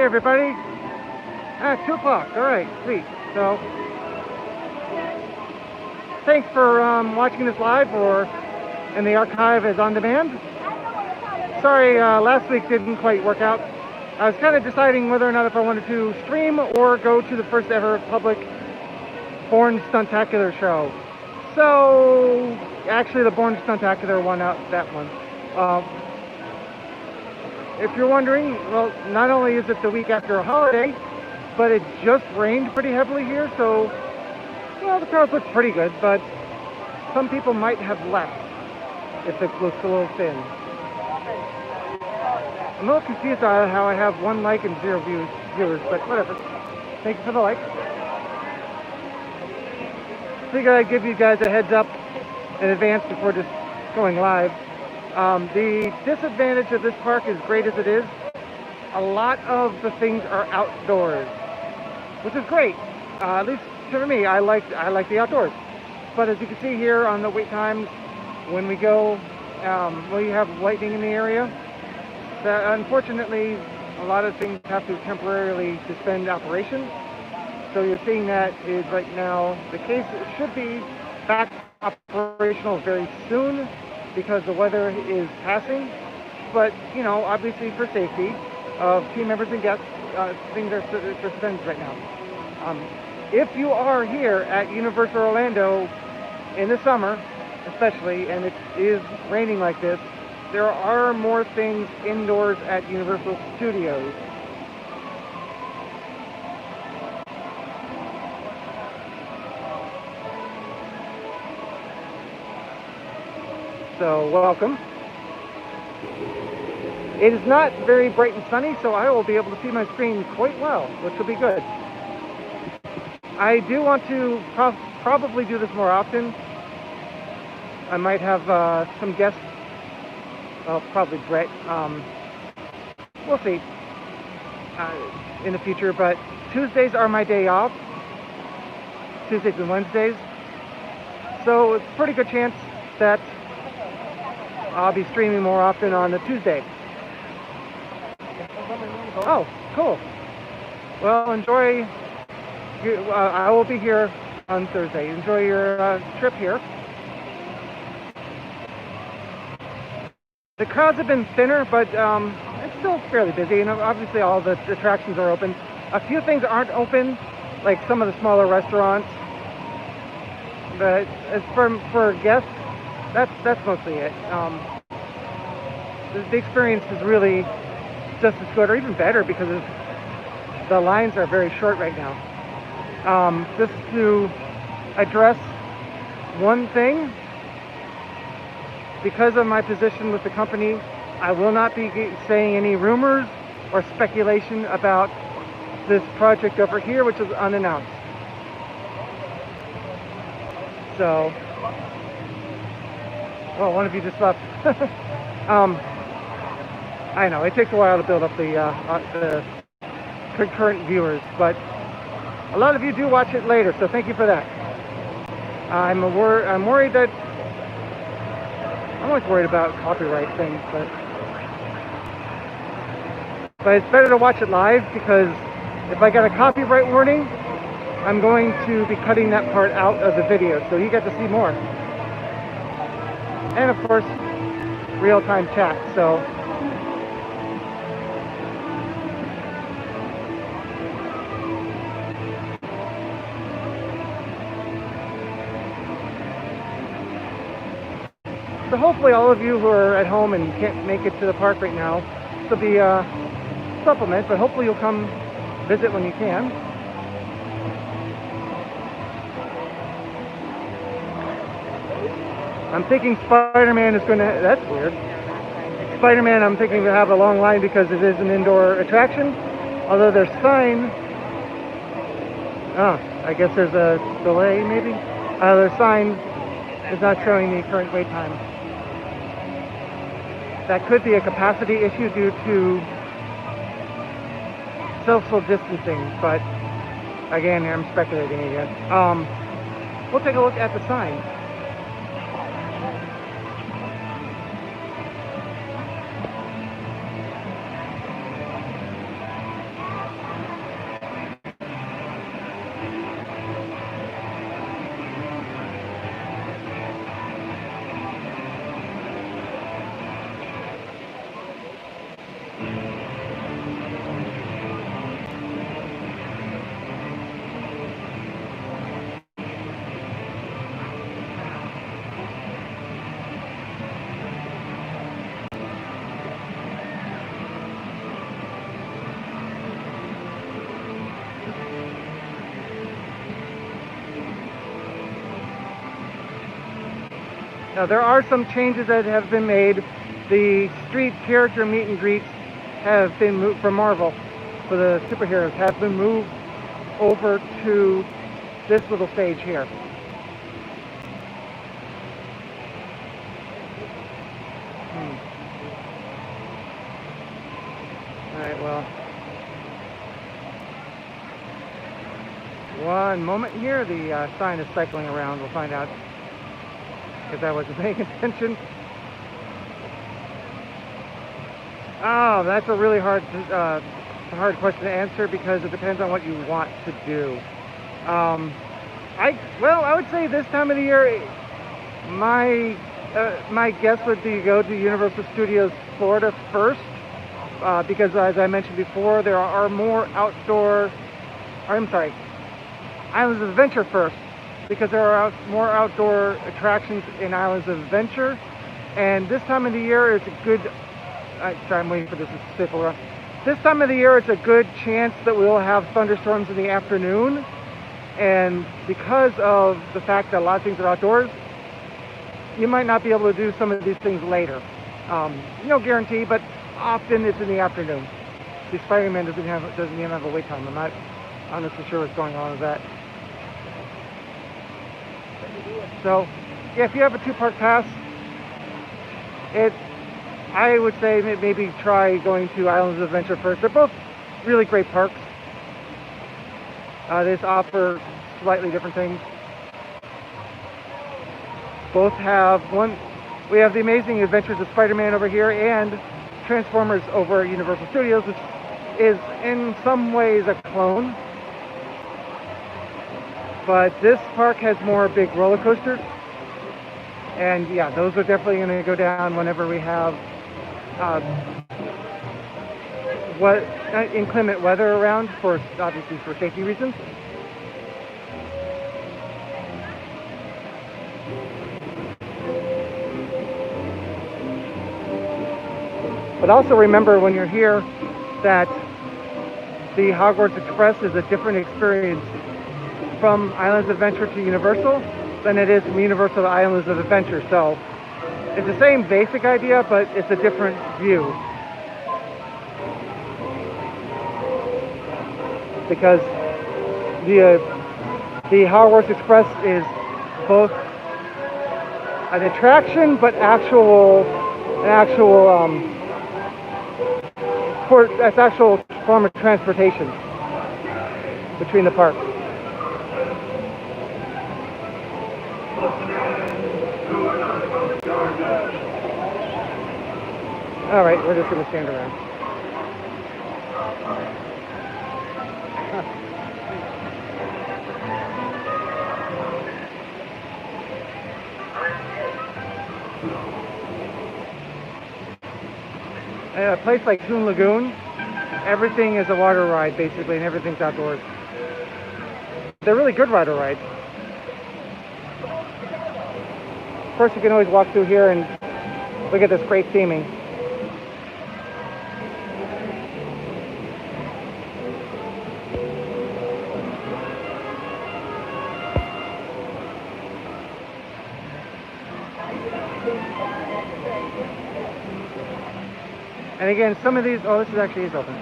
Hey everybody. 2 o'clock. Alright, sweet. So, thanks for watching this live or in the archive as on demand. Sorry, last week didn't quite work out. I was kind of deciding whether or not if I wanted to stream or go to the first ever public Born Stuntacular show. So, actually the Born Stuntacular won out that one. If you're wondering, well, not only is it the week after a holiday, but it just rained pretty heavily here, so, well, the crowd looks pretty good, but some people might have left if it looks a little thin. I'm a little confused on how I have 1 like and 0 viewers, but whatever. Thank you for the like. Figured I'd give you guys a heads up in advance before just going live. The disadvantage of this park, as great as it is, a lot of the things are outdoors, which is great. At least for me, I like the outdoors. But as you can see here on the wait times, when we go, we have lightning in the area. Unfortunately, a lot of things have to temporarily suspend operation. So you're seeing that is right now the case. It should be back operational very soon because the weather is passing. But, you know, obviously for safety of team members and guests, things are suspended right now. If you are here at Universal Orlando in the summer, especially, and it is raining like this, there are more things indoors at Universal Studios. So, welcome. It is not very bright and sunny, so I will be able to see my screen quite well, which will be good. I do want to probably do this more often. I might have some guests. Well, probably Brett. We'll see in the future, but Tuesdays are my day off. Tuesdays and Wednesdays. So it's a pretty good chance that I'll be streaming more often on a Tuesday. Oh, cool. Well, enjoy. I will be here on Thursday. Enjoy your trip here. The crowds have been thinner, but it's still fairly busy, and obviously all the attractions are open. A few things aren't open, like some of the smaller restaurants. But as for guests, that's mostly it. The experience is really just as good, or even better, because the lines are very short right now. Just to address one thing, because of my position with the company, I will not be saying any rumors or speculation about this project over here, which is unannounced. So, well, one of you just left. I know, it takes a while to build up the concurrent viewers, but a lot of you do watch it later, so thank you for that. I'm worried that I'm always worried about copyright things, but it's better to watch it live, because if I get a copyright warning, I'm going to be cutting that part out of the video, so you get to see more. And of course, real-time chat, so hopefully all of you who are at home and can't make it to the park right now, this will be a supplement, but hopefully you'll come visit when you can. I'm thinking Spider-Man is going to, that's weird. Spider-Man, I'm thinking to have a long line because it is an indoor attraction, although their sign, I guess there's a delay maybe. Their sign is not showing the current wait time. That could be a capacity issue due to social distancing, but again, I'm speculating again. We'll take a look at the sign. Now there are some changes that have been made. The street character meet and greets have been moved from Marvel for the superheroes, have been moved over to this little stage here. Alright, well, one moment here. The sign is cycling around. We'll find out if I wasn't paying attention. Oh, that's a really hard question to answer because it depends on what you want to do. I would say this time of the year, my guess would be go to Universal Studios Florida first, because as I mentioned before, there are more Islands of Adventure first, because there are more outdoor attractions in Islands of Adventure, and this time of the year is a good. I'm waiting for this to circle around. This time of the year, it's a good chance that we'll have thunderstorms in the afternoon, and because of the fact that a lot of things are outdoors, you might not be able to do some of these things later. No guarantee, but often it's in the afternoon. The Spider-Man doesn't even have a wait time. I'm not honestly sure what's going on with that. So, yeah, if you have a 2-park pass, I would say maybe try going to Islands of Adventure first. They're both really great parks. They just offer slightly different things. Both have we have the Amazing Adventures of Spider-Man over here, and Transformers over at Universal Studios, which is in some ways a clone. But this park has more big roller coasters, and yeah, those are definitely going to go down whenever we have inclement weather around, obviously for safety reasons. But also remember when you're here that the Hogwarts Express is a different experience from Islands of Adventure to Universal than it is from Universal to Islands of Adventure. So it's the same basic idea, but it's a different view. Because the Hogwarts Express is both an attraction, but actual form of transportation between the parks. All right, we're just going to stand around. A place like Toon Lagoon, everything is a water ride basically, and everything's outdoors. They're really good water rides. Of course, you can always walk through here and look at this great theming. And again, some of these, this actually is open.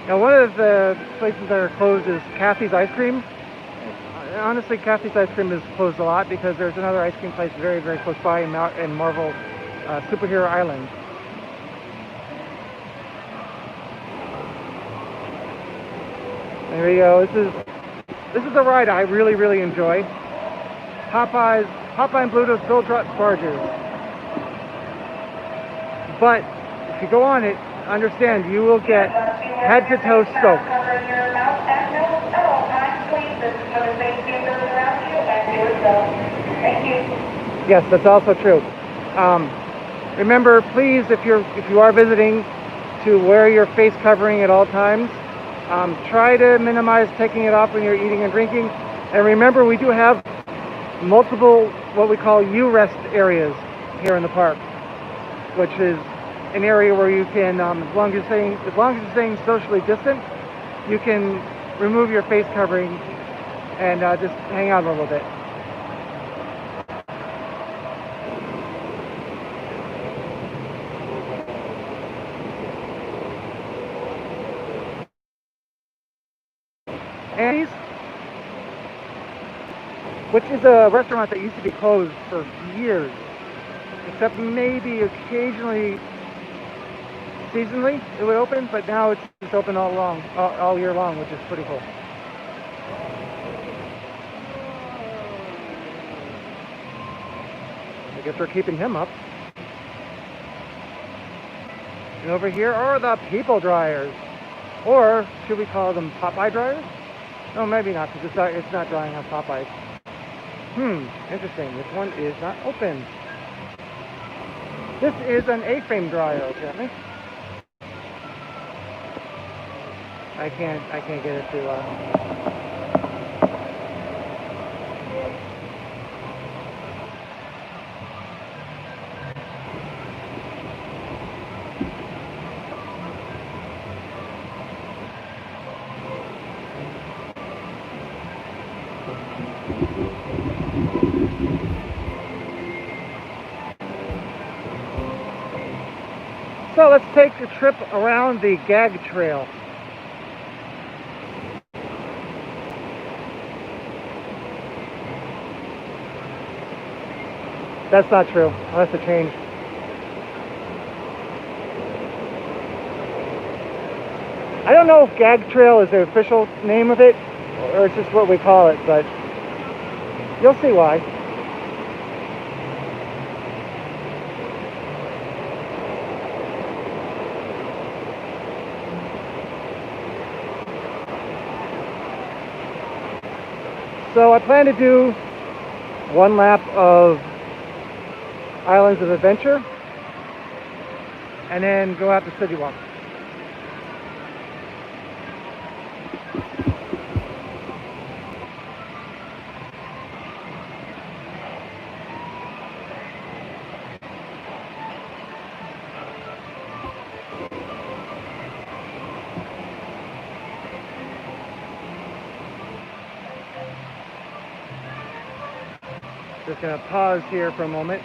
Now, one of the places that are closed is Kathy's Ice Cream. Honestly, Kathy's Ice Cream is closed a lot because there's another ice cream place very, very close by in Marvel Superhero Island. There we go. This is a ride I really, really enjoy. Popeye and Bluto's Bill Drop Barges. But if you go on it, understand you will get head to toe soaked. Yes, that's also true. Remember, please, if you are visiting, to wear your face covering at all times. Try to minimize taking it off when you're eating and drinking. And remember, we do have multiple what we call U-rest areas here in the park, which is an area where you can, as long as you're staying socially distant, you can remove your face covering and just hang out a little bit. Annie's, which is a restaurant that used to be closed for years, except maybe occasionally, seasonally, it would open, but now it's open all year long, which is pretty cool. I guess we're keeping him up. And over here are the people dryers, or should we call them Popeye dryers? No, maybe not, because it's not drying on Popeyes. Interesting. This one is not open. This is an A-frame dryer, apparently. I can't get it to. So let's take a trip around the gag trail. That's not true. I'll have to change. I don't know if gag trail is the official name of it, or it's just what we call it, but you'll see why. So I plan to do one lap of Islands of Adventure and then go out to City Walk. Just going to pause here for a moment.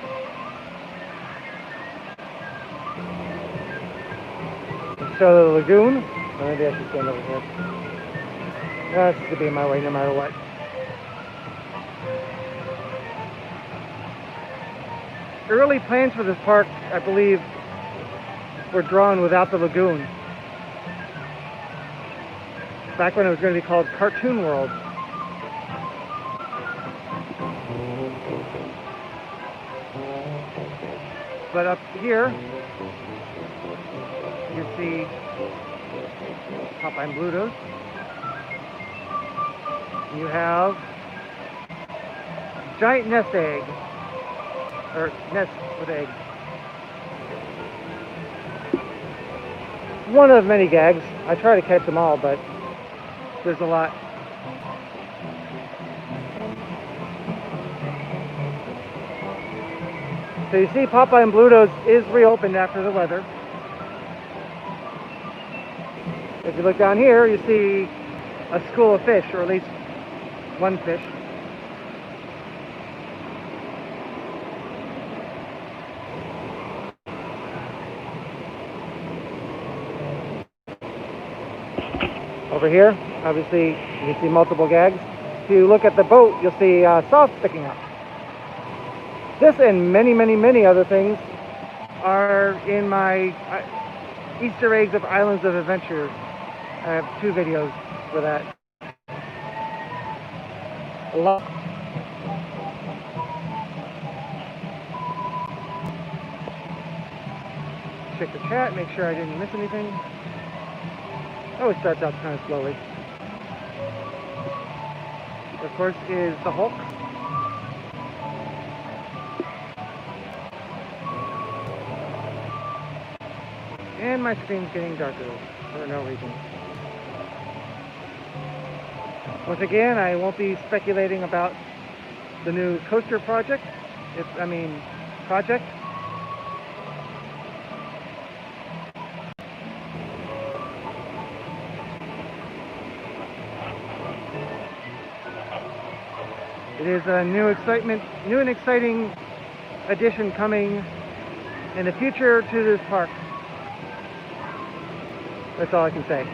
Show the lagoon. Or maybe I should stand over here. That's going to be in my way no matter what. Early plans for this park, I believe, were drawn without the lagoon. Back when it was going to be called Cartoon World. But up here, you see Popeye and Bluto's. You have giant nest egg, or nest with eggs. One of many gags. I try to catch them all, but there's a lot. So you see Popeye and Bluto's is reopened after the weather. If you look down here, you see a school of fish, or at least one fish. Over here, obviously, you can see multiple gags. If you look at the boat, you'll see sauce sticking out. This and many, many, many other things are in my Easter eggs of Islands of Adventure. I have 2 videos for that. A lot. Check the chat, make sure I didn't miss anything. Always starts out kind of slowly. Of course, is the Hulk. And my screen's getting darker for no reason. Once again, I won't be speculating about the new coaster project. Project. It is a new and exciting addition coming in the future to this park. That's all I can say.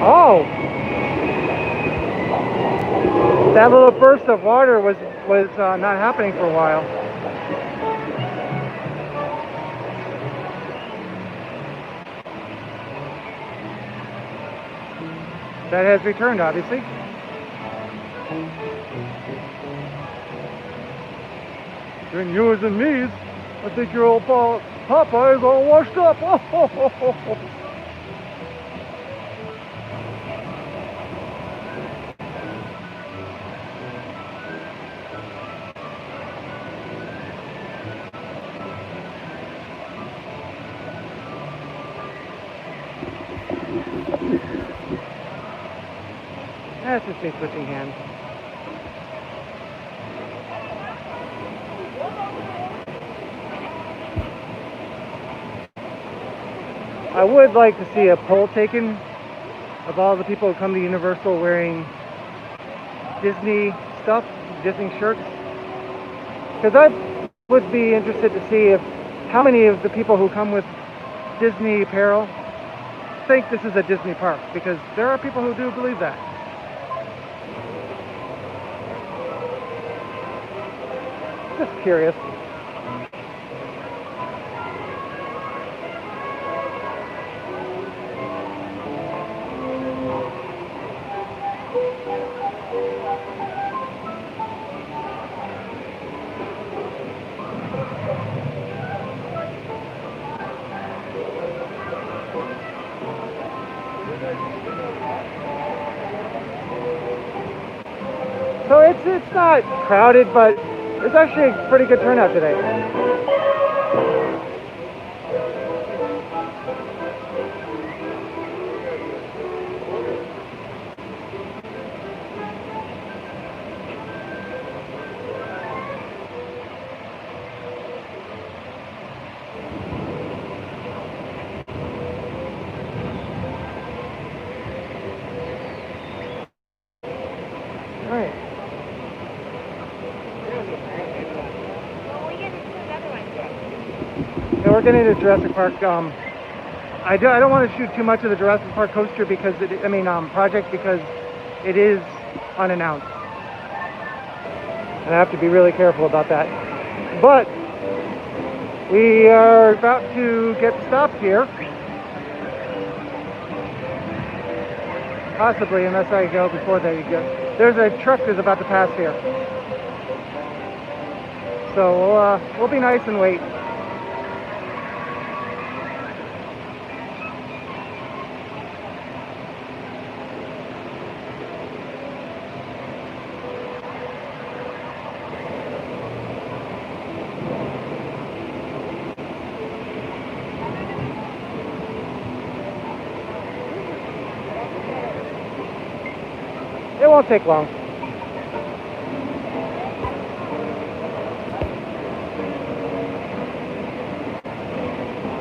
Oh! That little burst of water was not happening for a while. That has returned, obviously. Between yours and me's, I think your old Papa is all washed up. Oh. That's just me switching hands. I would like to see a poll taken of all the people who come to Universal wearing Disney stuff, Disney shirts. Because I would be interested to see how many of the people who come with Disney apparel think this is a Disney park. Because there are people who do believe that. Just curious. So it's not crowded, but it's actually a pretty good turnout today. All right. Yeah, we're getting into Jurassic Park. I don't want to shoot too much of the Jurassic Park coaster because project because it is unannounced, and I have to be really careful about that. But we are about to get stopped here, possibly, unless I go before they go. There's a truck that's about to pass here, so we'll be nice and wait. It won't take long.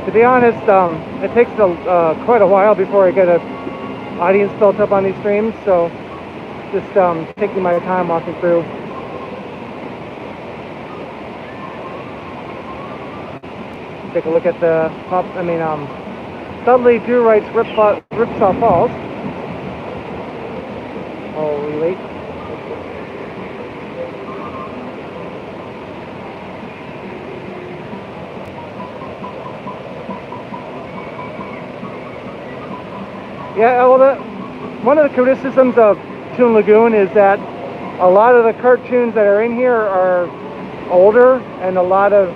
To be honest, it takes quite a while before I get an audience built up on these streams, so just taking my time walking through. Take a look at the Dudley Do Right's Ripsaw Falls. Oh, we wait. Yeah, well, one of the criticisms of Toon Lagoon is that a lot of the cartoons that are in here are older, and a lot of,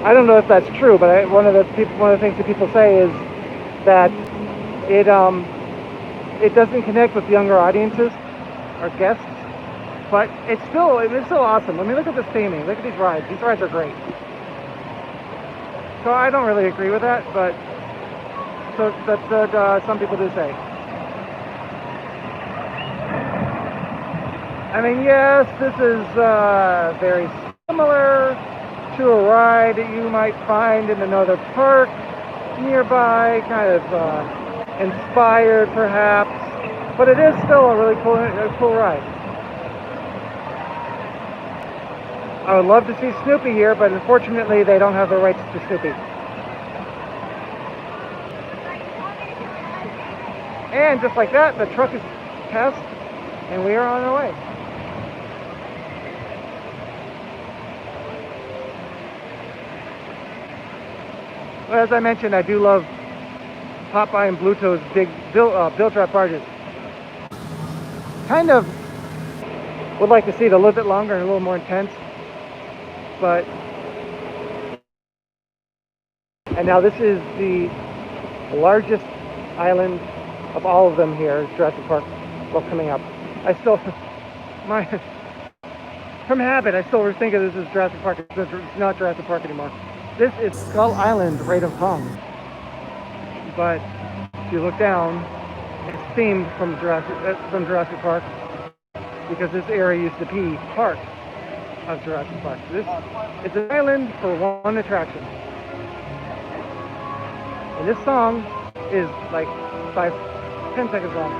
I don't know if that's true, but one of the things that people say is that it doesn't connect with younger audiences or guests, but it's still awesome. I mean, look at this theming, look at these rides. These rides are great. So I don't really agree with that, but so that's what some people do say. I mean, yes, this is very similar to a ride that you might find in another park nearby, kind of inspired perhaps, but it is still a really cool ride. I would love to see Snoopy here, but unfortunately they don't have the rights to Snoopy. And just like that, the truck is passed, and we are on our way. Well, as I mentioned, I do love Popeye and Bluto's big built-trap barges. Kind of would like to see it a little bit longer and a little more intense, but... And now this is the largest island of all of them here, Jurassic Park. Well, coming up. I still, from habit, I still think of this as Jurassic Park. It's not Jurassic Park anymore. This is Skull Island, right of Kong. But if you look down, it's themed from Jurassic Park, because this area used to be part of Jurassic Park. This is an island for one attraction. And this song is like 10 seconds long.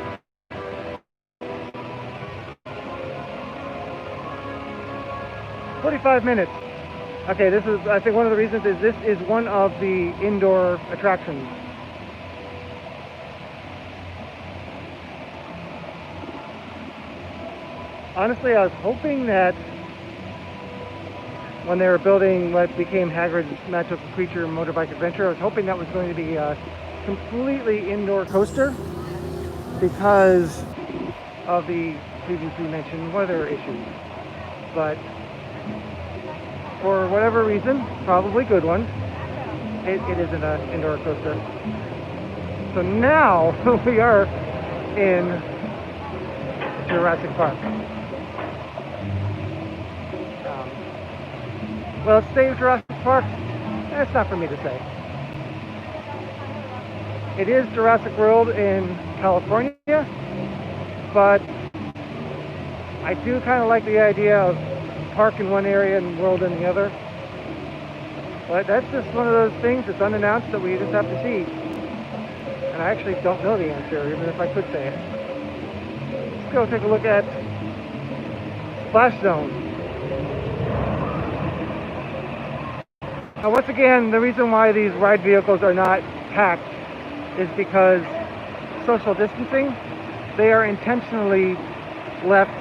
"45 minutes. Okay, this is, I think one of the reasons is this is one of the indoor attractions. Honestly, I was hoping that when they were building what became Hagrid's Magical Creature Motorbike Adventure, I was hoping that was going to be a completely indoor coaster because of the previously mentioned weather issues. But for whatever reason, probably good ones, it isn't an indoor coaster. So now we are in Jurassic Park. Well, let's stay with Jurassic Park. That's not for me to say. It is Jurassic World in California, but I do kind of like the idea of park in one area and world in the other. But that's just one of those things that's unannounced that we just have to see. And I actually don't know the answer, even if I could say it. Let's go take a look at Splash Zone. Now, once again, the reason why these ride vehicles are not packed is because social distancing. They are intentionally left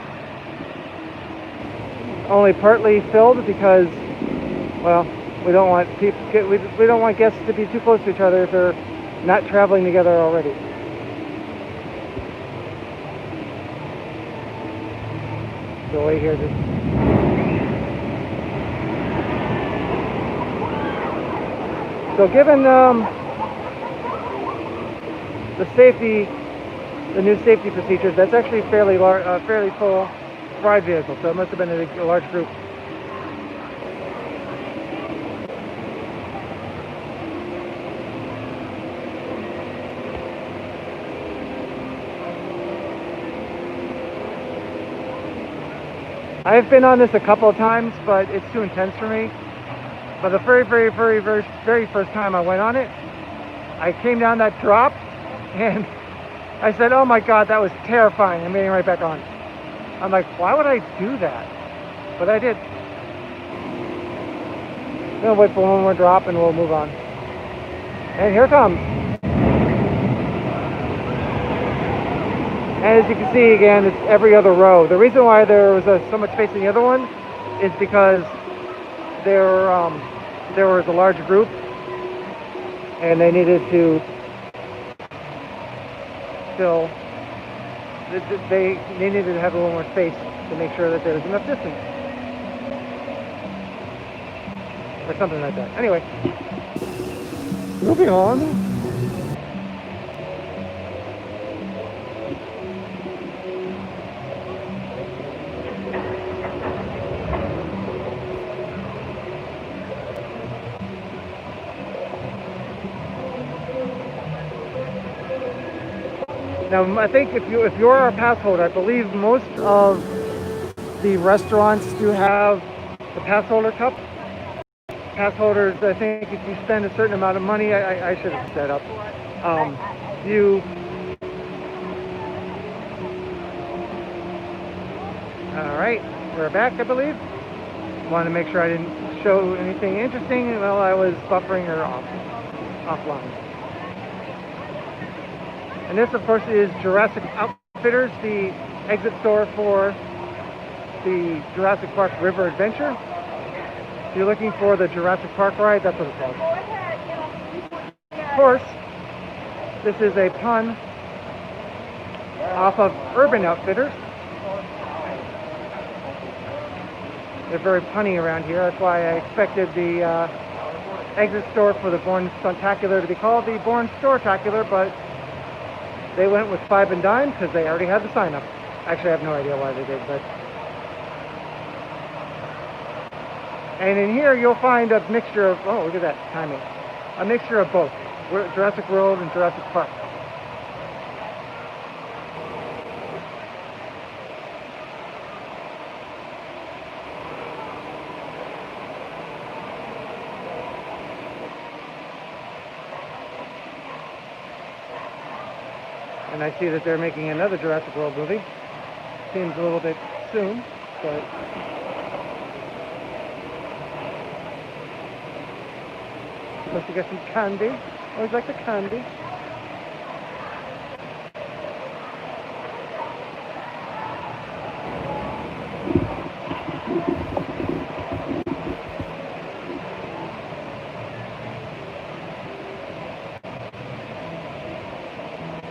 only partly filled because, well, we don't want we don't want guests to be too close to each other if they're not traveling together already. So wait here just. So given the new safety procedures, that's actually fairly full ride vehicle, so it must have been a large group. I've been on this a couple of times, but it's too intense for me. But the very first time I went on it, I came down that drop, and I said, "Oh my God, that was terrifying." I'm getting right back on. I'm like, why would I do that? But I did. I'm gonna wait for one more drop, and we'll move on. And here it comes. And as you can see, again, it's every other row. The reason why there was so much space in the other one is because there was a large group, and they needed to still, they needed to have a little more space to make sure that there was enough distance. Or something like that. Anyway, moving on. Now, I think if you're a pass holder, I believe most of the restaurants do have the pass holder cup. Pass holders, I think if you spend a certain amount of money, I should have set up. All right, we're back, I believe. Wanted to make sure I didn't show anything interesting while I was buffering or offline. And this, of course, is Jurassic Outfitters, the exit store for the Jurassic Park River Adventure. If you're looking for the Jurassic Park ride, that's what it's called. Of course, this is a pun off of Urban Outfitters. They're very punny around here. That's why I expected the exit store for the Bourne Stuntacular to be called the Bourne Storetacular, but they went with Five and Dime because they already had the sign up. Actually, I have no idea why they did, but. And in here, you'll find a mixture of, oh, look at that timing. A mixture of both, Jurassic World and Jurassic Park. And I see that they're making another Jurassic World movie. Seems a little bit soon, but supposed to get some candy. Always like the candy.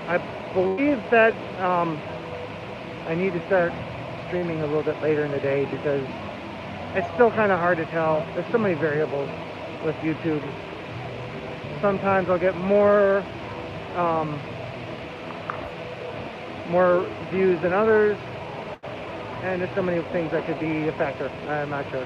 I believe that I need to start streaming a little bit later in the day because it's still kind of hard to tell. There's so many variables with YouTube. Sometimes I'll get more views than others, and there's so many things that could be a factor. I'm not sure.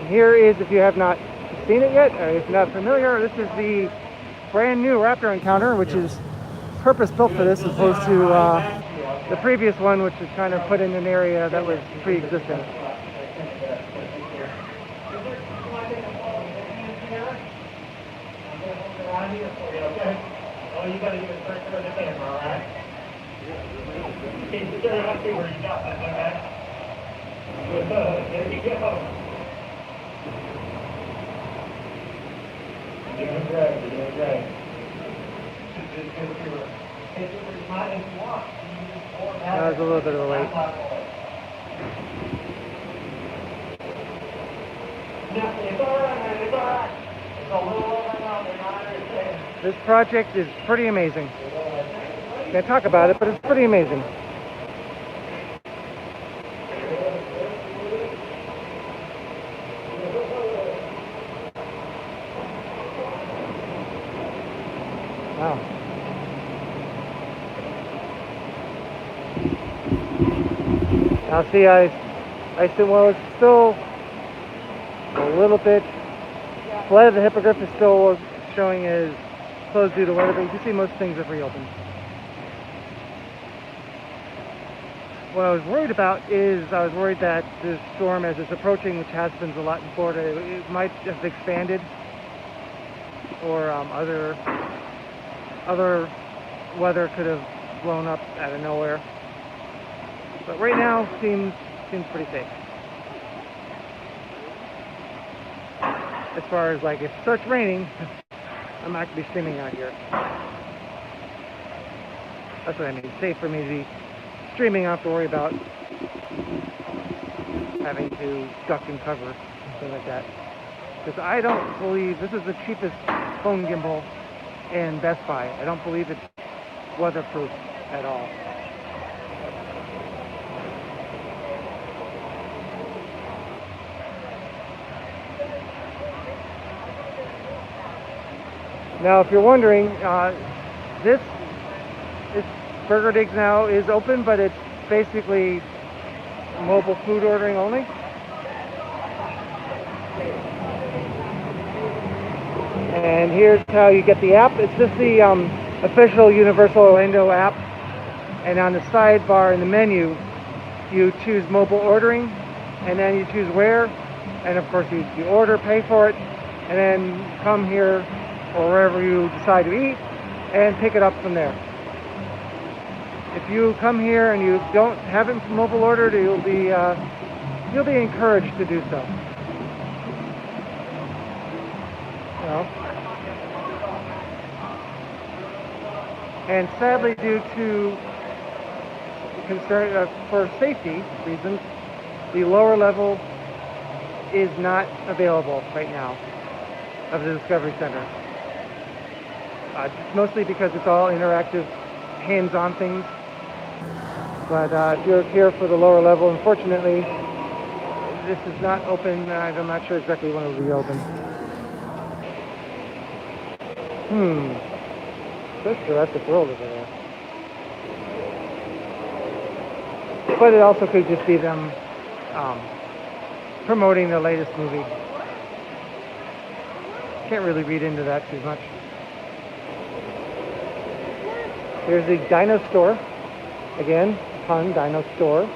Here is, if you have not seen it yet, or if you're not familiar, this is the brand new Raptor Encounter, which is purpose-built for this, as opposed to the previous one, which was kind of put in an area that was pre-existing. Oh, you gotta give it first for the camera, all right? Okay, so let's see where you got that, okay? Good, there you go. You're doing great, you're doing great. That was a little bit of a wait. It's all right, man, it's all right. It's a little over now, they're not understanding. This project is pretty amazing. Can't talk about it, but it's pretty amazing. Wow. Now see, I said, well, it's still a little bit. Flight of the Hippogriff is still showing as closed due to weather, but you can see most things have reopened. What I was worried about is I was worried that the storm, as it's approaching, which happens a lot in Florida, it might have expanded, or other weather could have blown up out of nowhere. But right now seems pretty safe. As far as like if it starts raining, I'm not going to be streaming out here. That's what I mean. Safe for me to be streaming. I don't have to worry about having to duck and cover, something like that. Because I don't believe this is the cheapest phone gimbal in Best Buy. I don't believe it's weatherproof at all. Now, if you're wondering, this Burger Digs now is open, but it's basically mobile food ordering only. And here's how you get the app. It's just the official Universal Orlando app. And on the sidebar in the menu, you choose mobile ordering, and then you choose where, and of course you order, pay for it, and then come here or wherever you decide to eat and pick it up from there. If you come here and you don't have it mobile ordered, you'll be encouraged to do so. You know? And sadly, due to concern for safety reasons, the lower level is not available right now of the Discovery Center. Mostly because it's all interactive, hands-on things. But if you're here for the lower level, unfortunately, this is not open. I'm not sure exactly when it will be open. That's Jurassic World over there. But it also could just be them promoting the latest movie. Can't really read into that too much. Here's the Dino Store. Again, pun, Dino Store.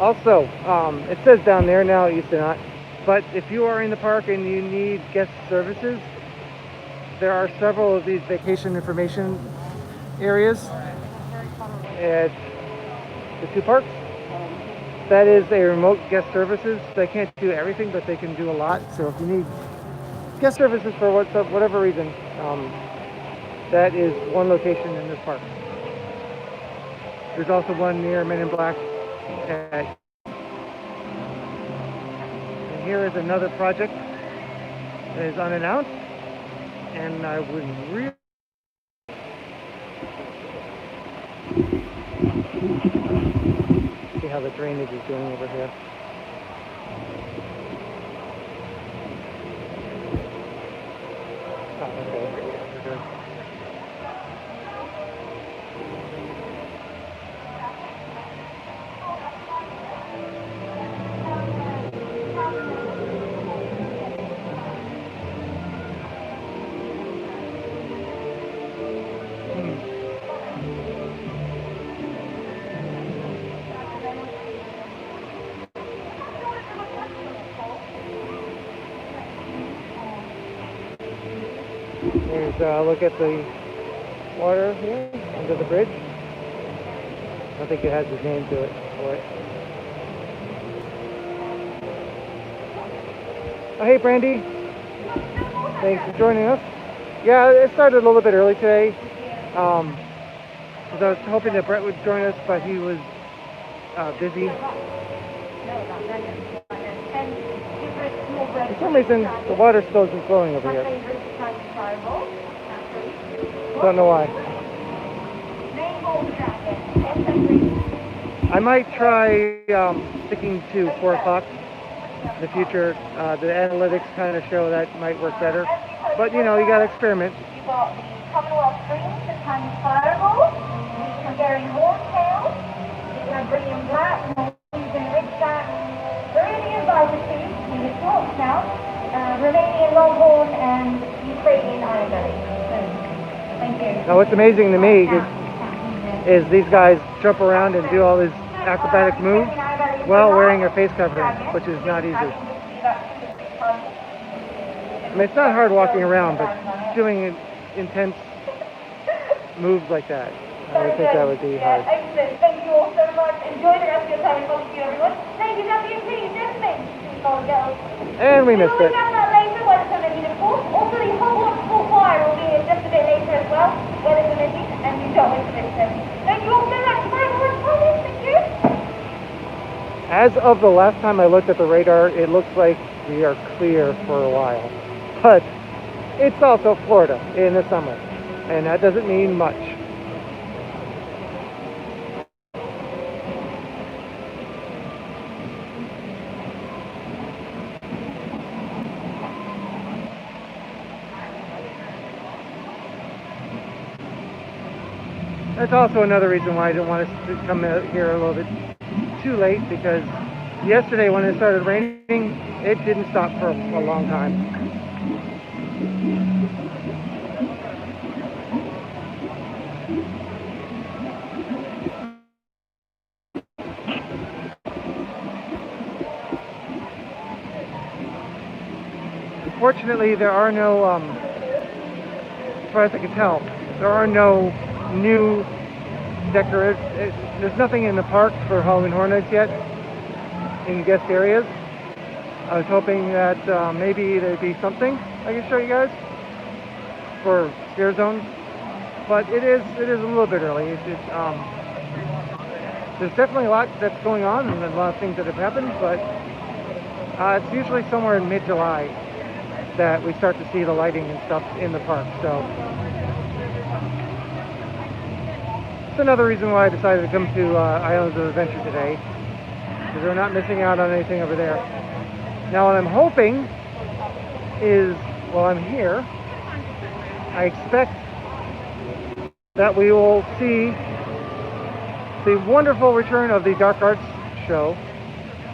Also, it says down there now, it used to not, but if you are in the park and you need guest services, there are several of these vacation information areas at the two parks. That is a remote guest services. They can't do everything, but they can do a lot. So if you need guest services for whatever reason, that is one location in this park. There's also one near Men in Black. And here is another project that is unannounced, and I would really see how the drainage is doing over here. Oh, okay. We're good. Here's a look at the water here under the bridge. I think it has his name to it for it. Oh, hey, Brandy. Thanks for joining us. Yeah, it started a little bit early today. Because I was hoping that Brett would join us, but he was busy. For some reason, the water still isn't flowing over here. Don't know why. I might try sticking to 4 o'clock in the future. The analytics kind of show that might work better. But, you know, you got to experiment. You've got the Commonwealth Greens, the tiny fireball, the Hungarian horntail, the Iberian black, Norwegian ridgeback, Peruvian vibracy, the small snout, Romanian longhorn, and Ukrainian ironbelly. Thank you. Now, what's amazing to me is these guys jump around and do all these acrobatic moves while wearing a face covering, which is not easy. I mean, it's not hard walking around, but doing intense moves like that, I would think that would be hard. Excellent. Thank you all so much. Enjoy the rest of your time. Thank you, everyone. Ladies and gentlemen, girls. And we missed it. We'll have that later by the time they need a course. Also, the Hogwarts fire will be just a bit later as well, weather permitting, and you don't wait to miss them. Thank you all so much. Thank you. As of the last time I looked at the radar, it looks like we are clear for a while. But it's also Florida in the summer, and that doesn't mean much. That's also another reason why I didn't want us to come out here a little bit too late, because yesterday when it started raining, it didn't stop for a long time. Fortunately, there are no, as far as I can tell, there are no new decorations. There's nothing in the park for Halloween Horror Nights yet in guest areas. I was hoping that maybe there'd be something I can show you guys for scare zones, but it is a little bit early. There's definitely a lot that's going on and a lot of things that have happened, but it's usually somewhere in mid-July that we start to see the lighting and stuff in the park. So it's another reason why I decided to come to Islands of Adventure today, because we're not missing out on anything over there. Now what I'm hoping is, while I'm here, I expect that we will see the wonderful return of the Dark Arts show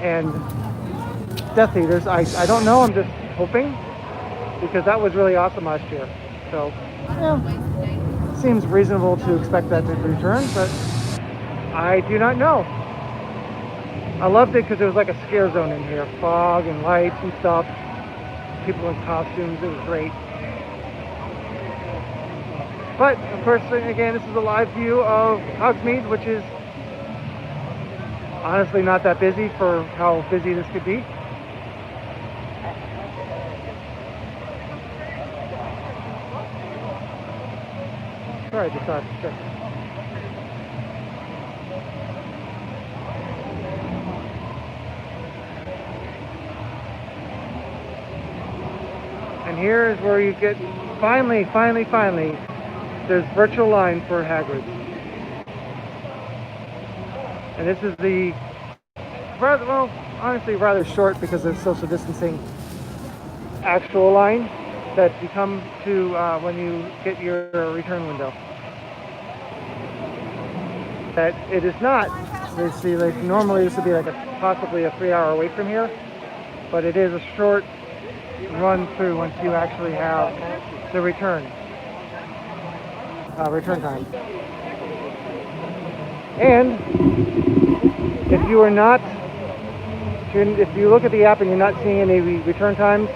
and Death Eaters. I don't know, I'm just hoping, because that was really awesome last year. So, yeah, seems reasonable to expect that to return, but I do not know. I loved it because it was like a scare zone in here. Fog and lights and stuff. People in costumes, it was great. But, of course, again, this is a live view of Hogsmeade, which is honestly not that busy for how busy this could be. Sorry, I just thought, sure. And here is where you get, finally, there's virtual line for Hagrid's. And this is the, well, honestly rather short because of social distancing, actual line that you come to when you get your return window. That it is not, they see, like normally this would be like possibly a 3-hour wait from here, but it is a short run through once you actually have the return time. And if you are not, if you look at the app and you're not seeing any return times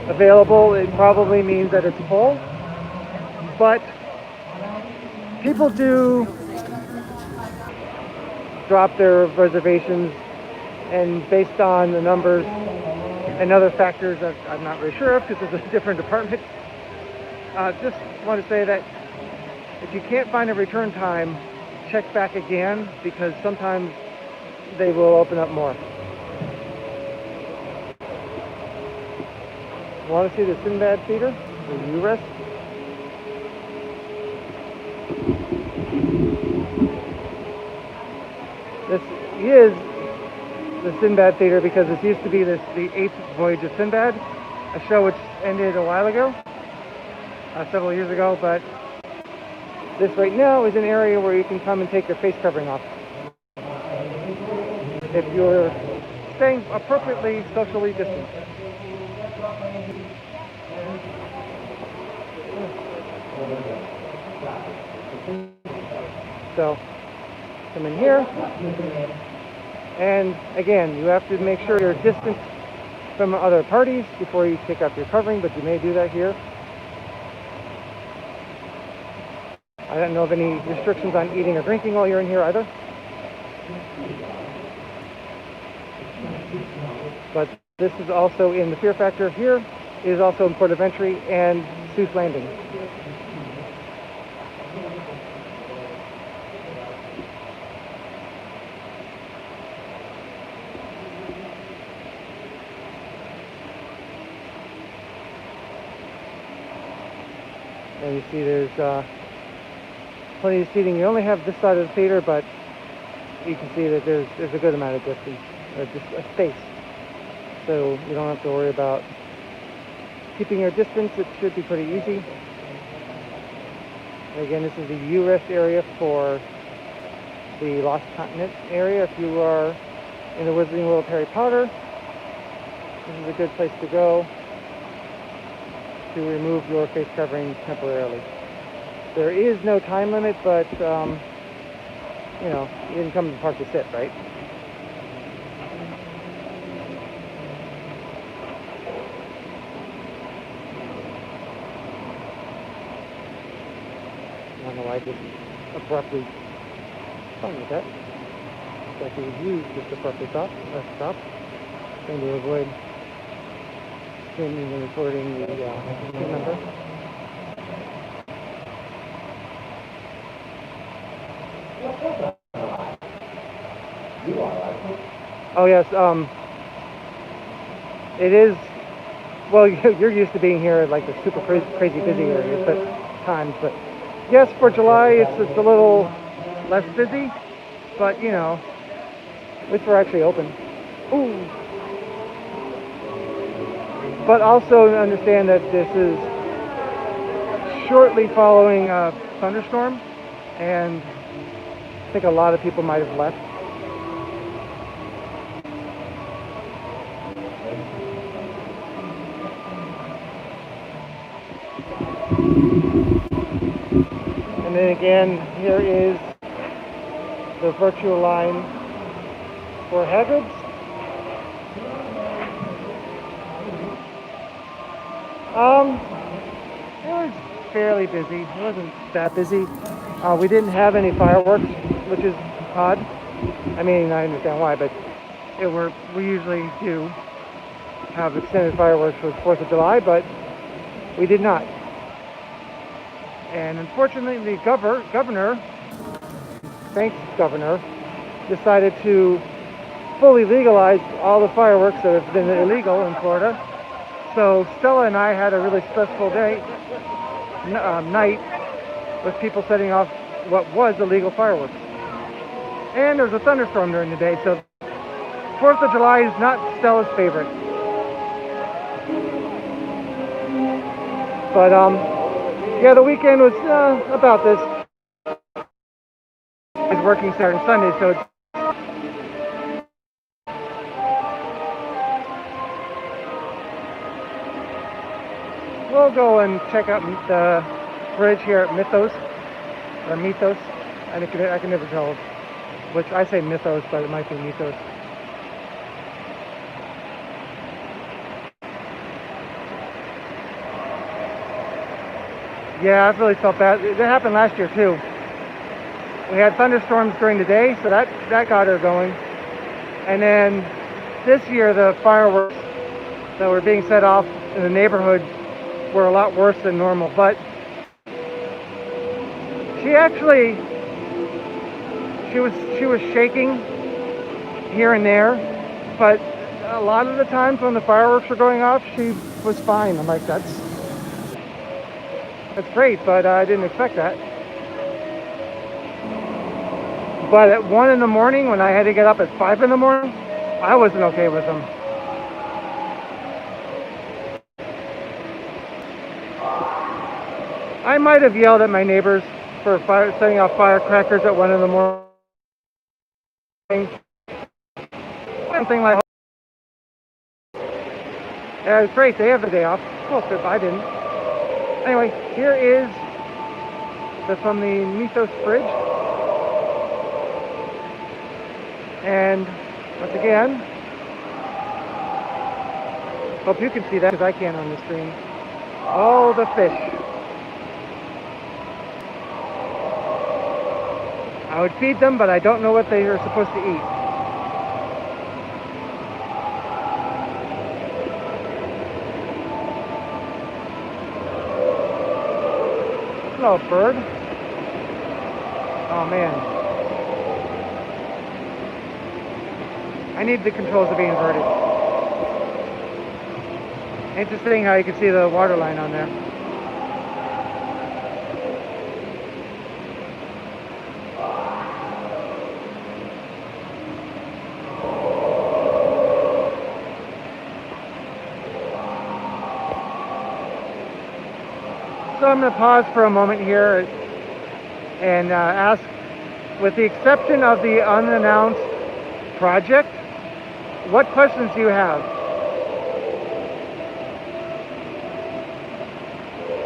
available, it probably means that it's full. But people do drop their reservations, and based on the numbers and other factors that I'm not really sure of because it's a different department, Just want to say that if you can't find a return time, check back again, because sometimes they will open up more. Want to see the Sinbad Theatre? The U-Rest? This is the Sinbad Theatre because this used to be the 8th Voyage of Sinbad, a show which ended a while ago, several years ago, but this right now is an area where you can come and take your face covering off. If you're staying appropriately socially distanced. So, come in here, and again, you have to make sure you're distant from other parties before you take off your covering, but you may do that here. I don't know of any restrictions on eating or drinking while you're in here either. But this is also in the Fear Factor. Here is also in Port of Entry and Seuss Landing. And you see there's plenty of seating. You only have this side of the theater, but you can see that there's a good amount of distance, just a space. So you don't have to worry about keeping your distance. It should be pretty easy. And again, this is the U-Rest area for the Lost Continent area. If you are in the Wizarding World of Harry Potter, this is a good place to go to remove your face covering temporarily. There is no time limit, but you know, you didn't come to the park to sit, right? I don't know why I just abruptly fine with that. Like you just abruptly stop, trying to avoid filming and recording the team member. Oh yes, it is. Well, you're used to being here at like the super crazy busy areas, but times. Yes, for July it's a little less busy, but you know, at least we're actually open. Ooh. But also understand that this is shortly following a thunderstorm, and I think a lot of people might have left. And then again, here is the virtual line for Hagrid's. It was fairly busy. It wasn't that busy. We didn't have any fireworks, which is odd. I mean, I understand why, but we usually do have extended fireworks for the 4th of July, but we did not. And unfortunately, the governor, thanks governor, decided to fully legalize all the fireworks that have been illegal in Florida. So Stella and I had a really stressful night with people setting off what was illegal fireworks. And there was a thunderstorm during the day, so 4th of July is not Stella's favorite. But yeah, the weekend was about this. It's working Saturday and Sunday, so it's we'll go and check out the bridge here at Mythos. I can never tell which. I say Mythos, but it might be Mythos. Yeah, I've really felt bad. That happened last year too. We had thunderstorms during the day, so that got her going. And then this year, the fireworks that were being set off in the neighborhood were a lot worse than normal, but she was shaking here and there, but a lot of the times when the fireworks were going off, she was fine. I'm like, that's great, but I didn't expect that. But at 1 in the morning, when I had to get up at 5 in the morning, I wasn't okay with them. I might have yelled at my neighbors for setting off firecrackers at 1 in the morning. Something like, yeah, it's great, they have the day off. Well, if I didn't. Anyway, here is from the Mythos Bridge. And once again, hope you can see that because I can't on the screen. All the fish. I would feed them, but I don't know what they are supposed to eat. Hello, bird. Oh man. I need the controls to be inverted. Interesting how you can see the water line on there. So I'm going to pause for a moment here and ask, with the exception of the unannounced project, what questions do you have?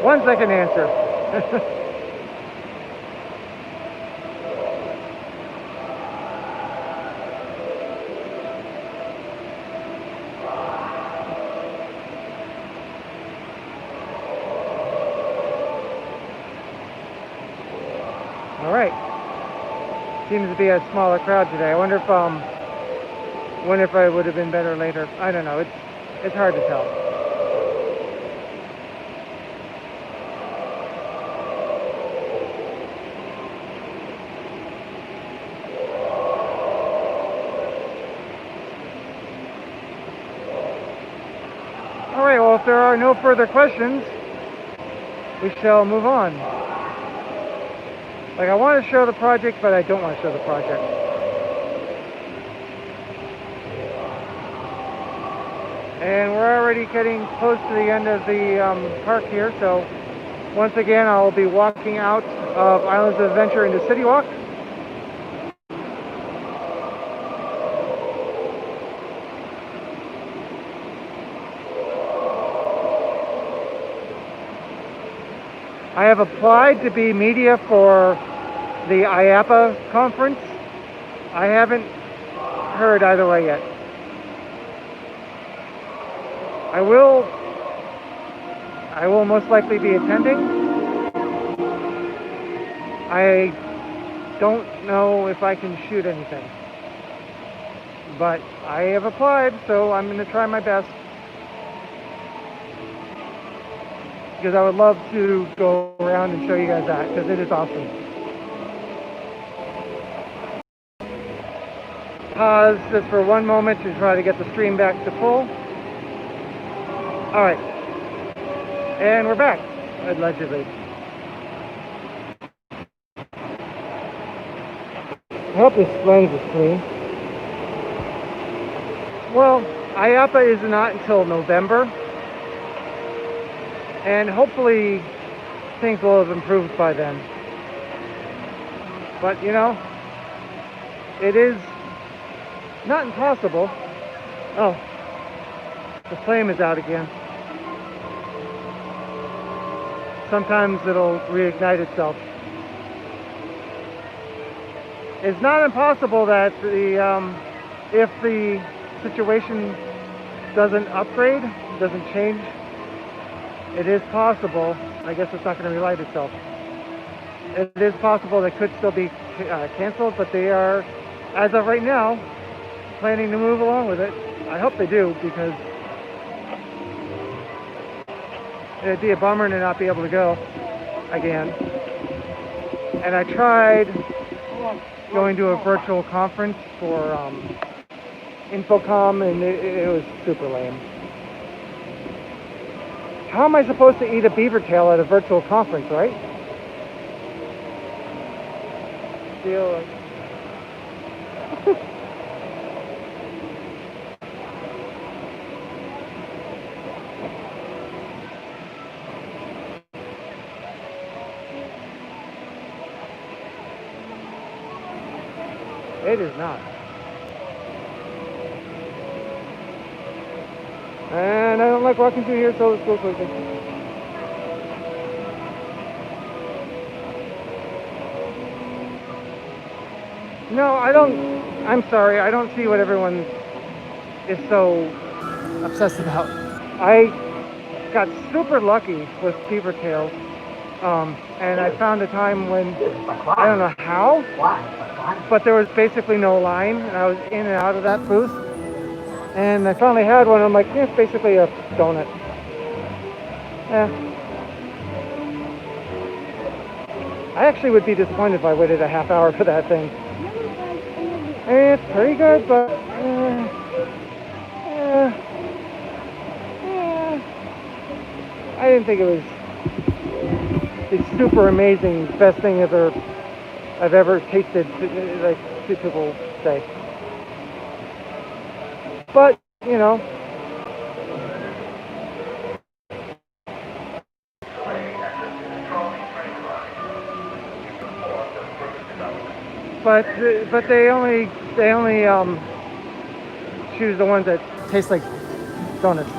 Ones I can answer. All right. Seems to be a smaller crowd today. I wonder if it would have been better later. I don't know. It's hard to tell. All right. Well, if there are no further questions, we shall move on. Like, I want to show the project, but I don't want to show the project. And we're already getting close to the end of the park here, so once again I'll be walking out of Islands of Adventure into City Walk. I have applied to be media for the IAPA conference. I haven't heard either way yet. I will most likely be attending. I don't know if I can shoot anything, but I have applied, so I'm going to try my best, because I would love to go around and show you guys that, because it is awesome. Pause just for one moment to try to get the stream back to full. All right, and we're back, allegedly. I hope this lens is clean. Well, IAPA is not until November, and hopefully things will have improved by then. But you know, it is not impossible. Oh, the flame is out again. Sometimes it'll reignite itself. It's not impossible that if the situation doesn't upgrade, doesn't change, it is possible. I guess it's not going to relight itself. It is possible that could still be canceled, but they are, as of right now, planning to move along with it. I hope they do, because it'd be a bummer to not be able to go again. And I tried going to a virtual conference for Infocom, and it was super lame. How am I supposed to eat a beaver tail at a virtual conference, right? Feel like... It is not. And I don't like walking through here, so let's go quickly. No, I don't. I'm sorry, I don't see what everyone is so obsessed about. I got super lucky with beaver tails, and I found a time when, I don't know how, but there was basically no line, and I was in and out of that booth. And I finally had one. I'm like, it's basically a donut. I actually would be disappointed if I waited a half hour for that thing. It's pretty good, but I didn't think it was the super amazing, best thing I've ever tasted, like people say. But, you know, but they only choose the ones that taste like donuts.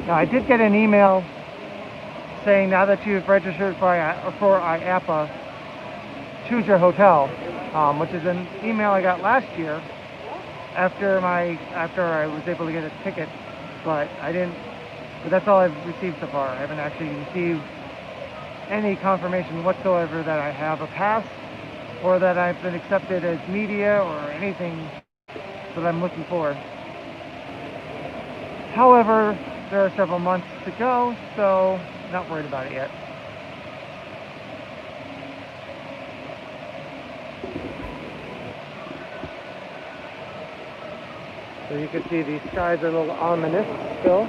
Now, I did get an email saying now that you've registered for IAPA, choose your hotel, which is an email I got last year after I was able to get a ticket, but that's all I've received so far. I haven't actually received any confirmation whatsoever that I have a pass or that I've been accepted as media or anything that I'm looking for. However, there are several months to go, so not worried about it yet. So you can see these skies are a little ominous still.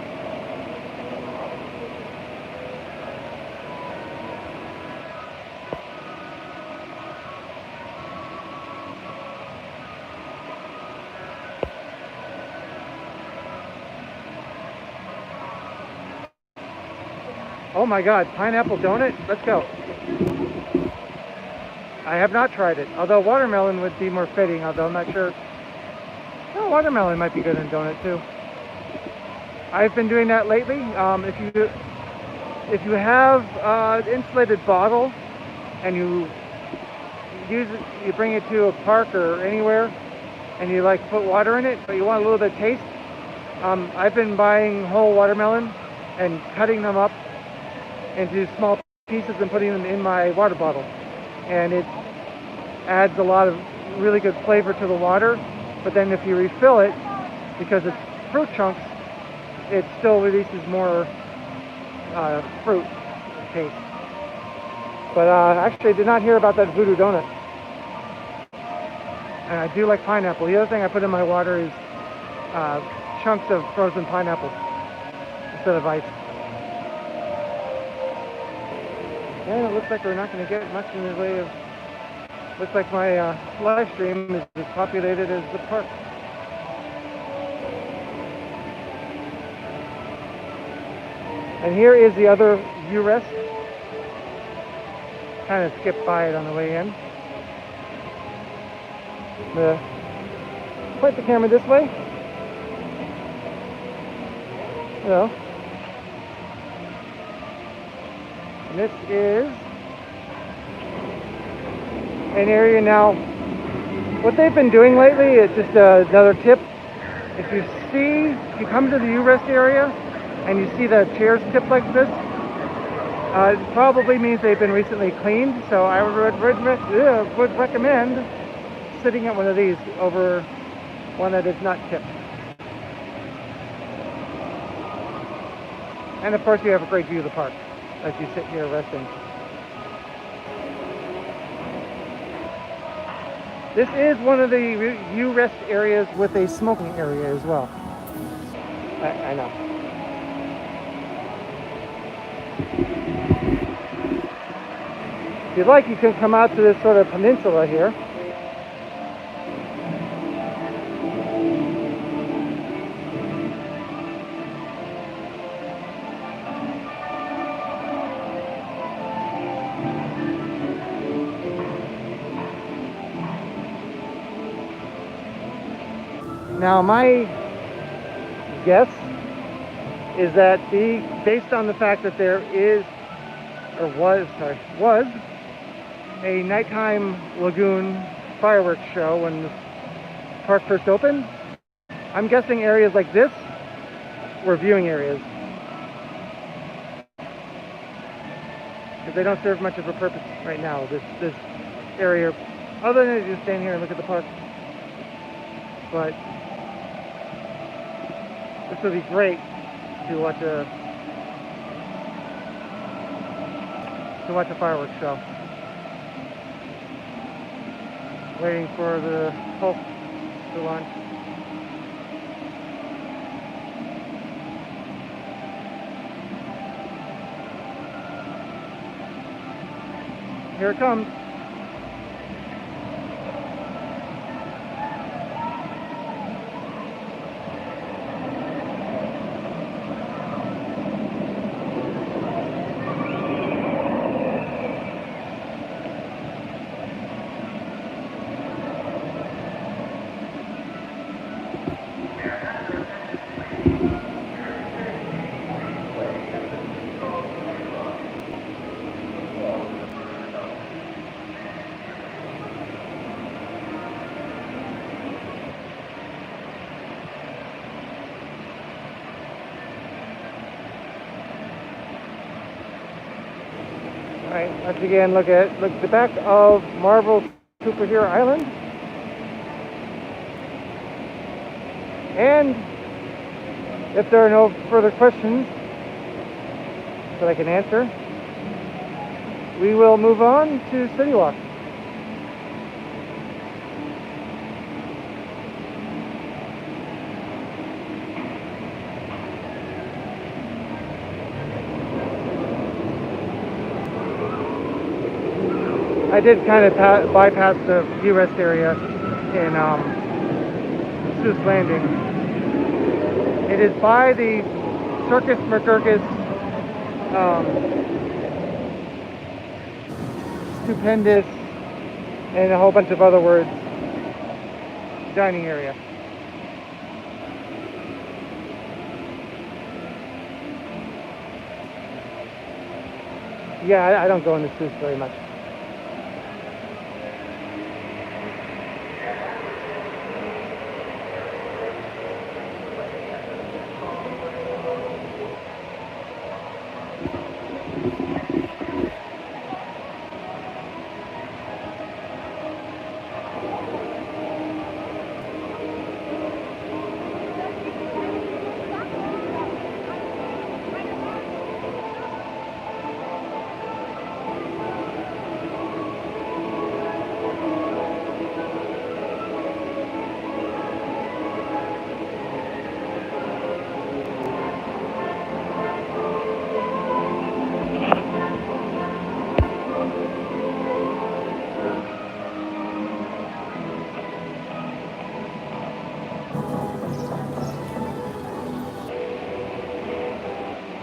Oh my God, pineapple donut? Let's go. I have not tried it, although watermelon would be more fitting, although I'm not sure. Oh, watermelon might be good in donut too. I've been doing that lately. If you have an insulated bottle and you bring it to a park or anywhere and you like put water in it, but you want a little bit of taste, I've been buying whole watermelon and cutting them up into small pieces and putting them in my water bottle, and it adds a lot of really good flavor to the water. But then if you refill it, because it's fruit chunks, it still releases more fruit taste. But actually I did not hear about that voodoo donut, and I do like pineapple. The other thing I put in my water is chunks of frozen pineapple instead of ice. And it looks like we're not going to get much in the way of... Looks like my live stream is as populated as the park. And here is the other view rest. Kind of skipped by it on the way in. Point the camera this way. Hello. And this is an area now. What they've been doing lately is just another tip. If you come to the U-Rest area and you see the chairs tipped like this, it probably means they've been recently cleaned. So I would recommend sitting at one of these over one that is not tipped. And of course you have a great view of the park as you sit here resting. This is one of the U-Rest areas with a smoking area as well. I know. If you'd like, you can come out to this sort of peninsula here. Now my guess is that based on the fact that there is, or was a nighttime lagoon fireworks show when the park first opened, I'm guessing areas like this were viewing areas. Because they don't serve much of a purpose right now, this area, other than just stand here and look at the park. But this would be great to watch a fireworks show. Waiting for the Hulk to launch. Here it comes. Alright, once again, look at the back of Marvel's Superhero Island. And if there are no further questions that I can answer, we will move on to City Walk. I did kind of bypass the U.S. area in Seuss Landing. It is by the Circus McCircus Stupendous and a whole bunch of other words dining area. Yeah, I don't go into Seuss very much.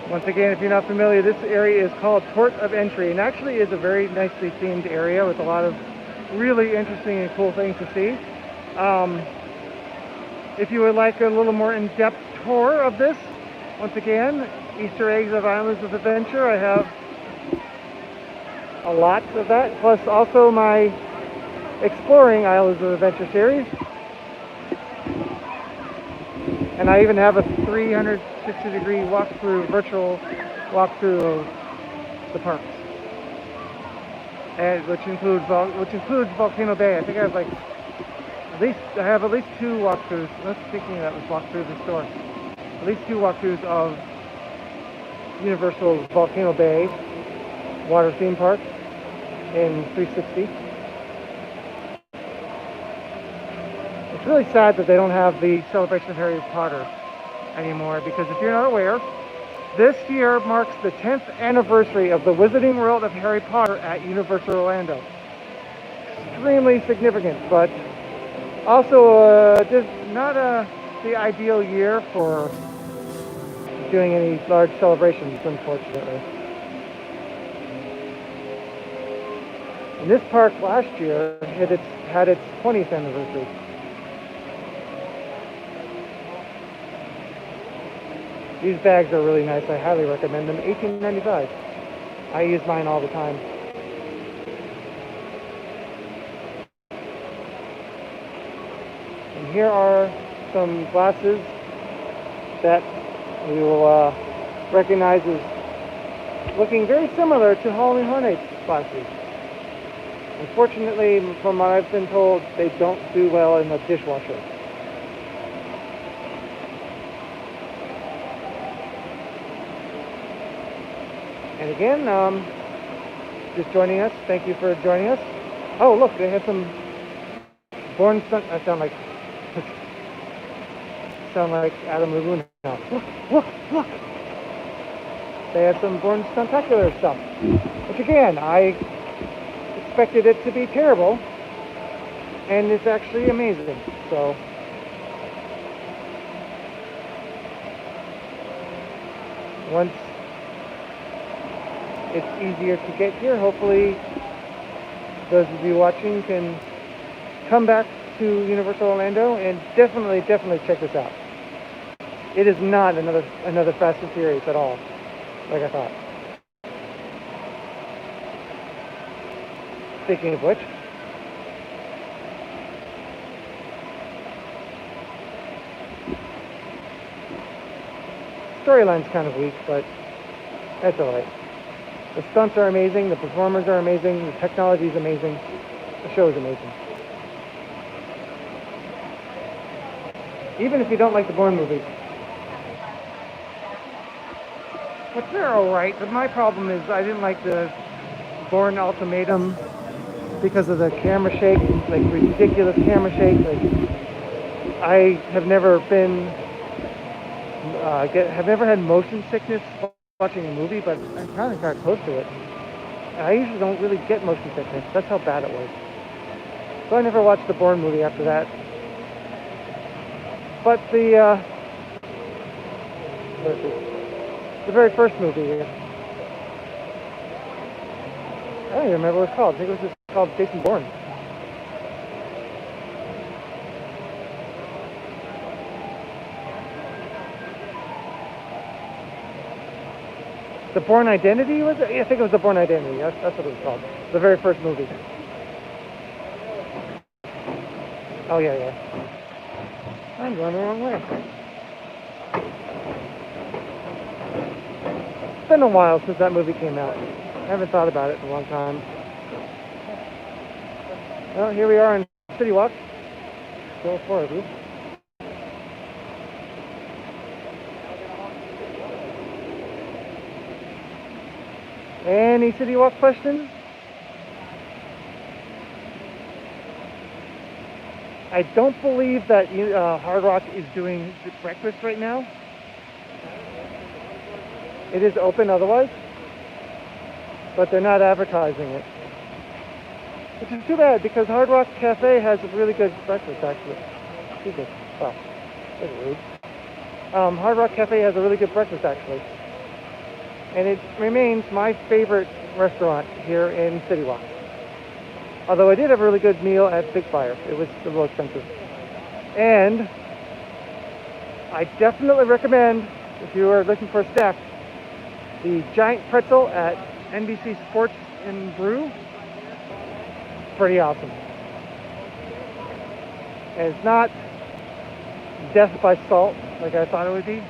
Once again, if you're not familiar, this area is called Port of Entry, and actually is a very nicely themed area with a lot of really interesting and cool things to see. If you would like a little more in-depth tour of this, once again, Easter eggs of Islands of Adventure, I have a lot of that, plus also my Exploring Islands of Adventure series. And I even have a 360-degree walkthrough, virtual walkthrough of the parks, and which includes Volcano Bay. I think I have at least 2 walkthroughs. Let's speaking of that, let's walk through the store. At least 2 walkthroughs of Universal's Volcano Bay water theme park in 360. It's really sad that they don't have the Celebration of Harry Potter anymore, because if you're not aware, this year marks the 10th anniversary of the Wizarding World of Harry Potter at Universal Orlando. Extremely significant, but also just not the ideal year for doing any large celebrations, unfortunately. And this park last year had its 20th anniversary. These bags are really nice. I highly recommend them. $18.95. I use mine all the time. And here are some glasses that we will recognize as looking very similar to Halloween Horror Nights glasses. Unfortunately, from what I've been told, they don't do well in the dishwasher. And again, just joining us, thank you for joining us. Oh, look, they have some Born Stunt. I sound like Adam Laguna now. Look. They have some Born Stuntacular stuff, which again, I expected it to be terrible, and it's actually amazing. So once it's easier to get here, hopefully those of you watching can come back to Universal Orlando and definitely check this out. It is not another Fast and Furious at all, like I thought. Speaking of which, storyline's kind of weak, but that's alright. The stunts are amazing, the performers are amazing, the technology is amazing, the show is amazing. Even if you don't like the Bourne movies. Which they're alright, but my problem is I didn't like the Bourne Ultimatum because of the camera shake, like ridiculous camera shake. Like, I have never been, have never had motion sickness watching a movie, but I kind of got close to it. I usually don't really get motion sickness. That's how bad it was. So I never watched the Bourne movie after that. But the very first movie, I don't even remember what it's called. I think it was just called Jason Bourne. The Bourne Identity, was it? Yeah, I think it was The Bourne Identity. That's what it was called. The very first movie. Oh, yeah. I'm going the wrong way. It's been a while since that movie came out. I haven't thought about it in a long time. Well, here we are in City Walk. Still 4 of you. Any City Walk questions? I don't believe that Hard Rock is doing breakfast right now. It is open otherwise, but they're not advertising it. Which is too bad, because Hard Rock Cafe has a really good breakfast, actually. Excuse me. Wow, that's rude. Hard Rock Cafe has a really good breakfast, actually. And it remains my favorite restaurant here in City Walk. Although I did have a really good meal at Big Fire. It was a little expensive. And I definitely recommend, if you are looking for a snack, the giant pretzel at NBC Sports and Brew. Pretty awesome. And it's not death by salt like I thought it would be.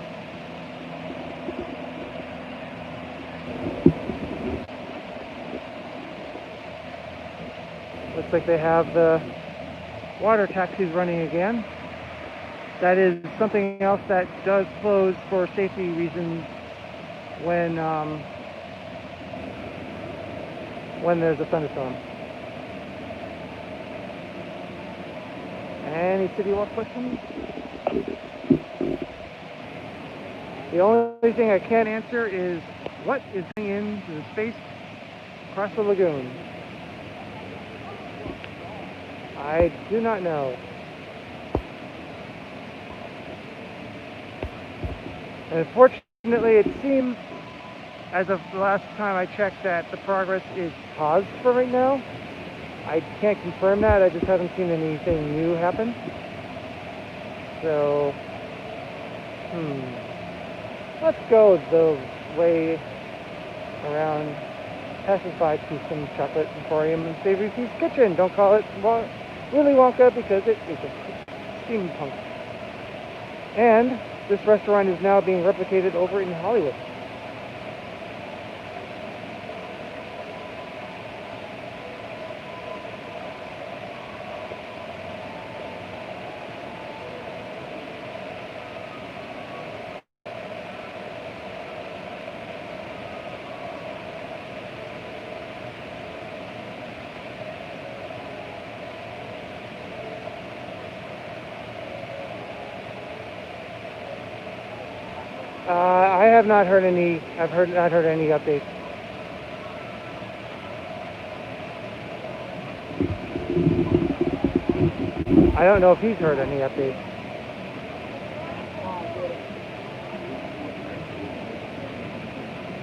Looks like they have the water taxis running again. That is something else that does close for safety reasons when there's a thunderstorm. Any city walk questions? The only thing I can answer is what is going into the space across the lagoon? I do not know. And unfortunately, it seems, as of the last time I checked, that the progress is paused for right now. I can't confirm that. I just haven't seen anything new happen. So, let's go the way around, passes by to some chocolate emporium and Savory Feast Kitchen. Don't call it Willy Wonka because it is a steampunk. And this restaurant is now being replicated over in Hollywood. I have not heard any. Not heard any updates. I don't know if he's heard any updates.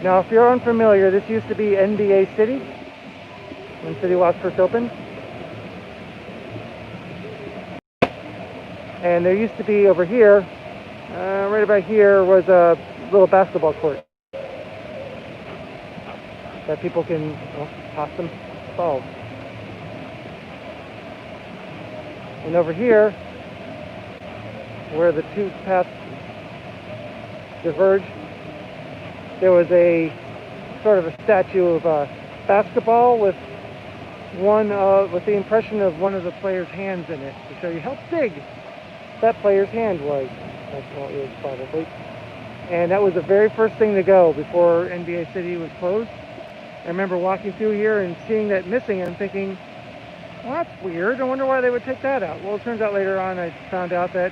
Now, if you're unfamiliar, this used to be NBA City when City Walk first opened, and there used to be over here, right about here, was a little basketball court that people can toss them balls. And over here, where the two paths diverge, there was a sort of a statue of a basketball with with the impression of one of the players' hands in it to show you how big that player's hand was. Well, it was probably. And that was the very first thing to go before NBA City was closed. I remember walking through here and seeing that missing and thinking, well, that's weird. I wonder why they would take that out. Well, it turns out later on I found out that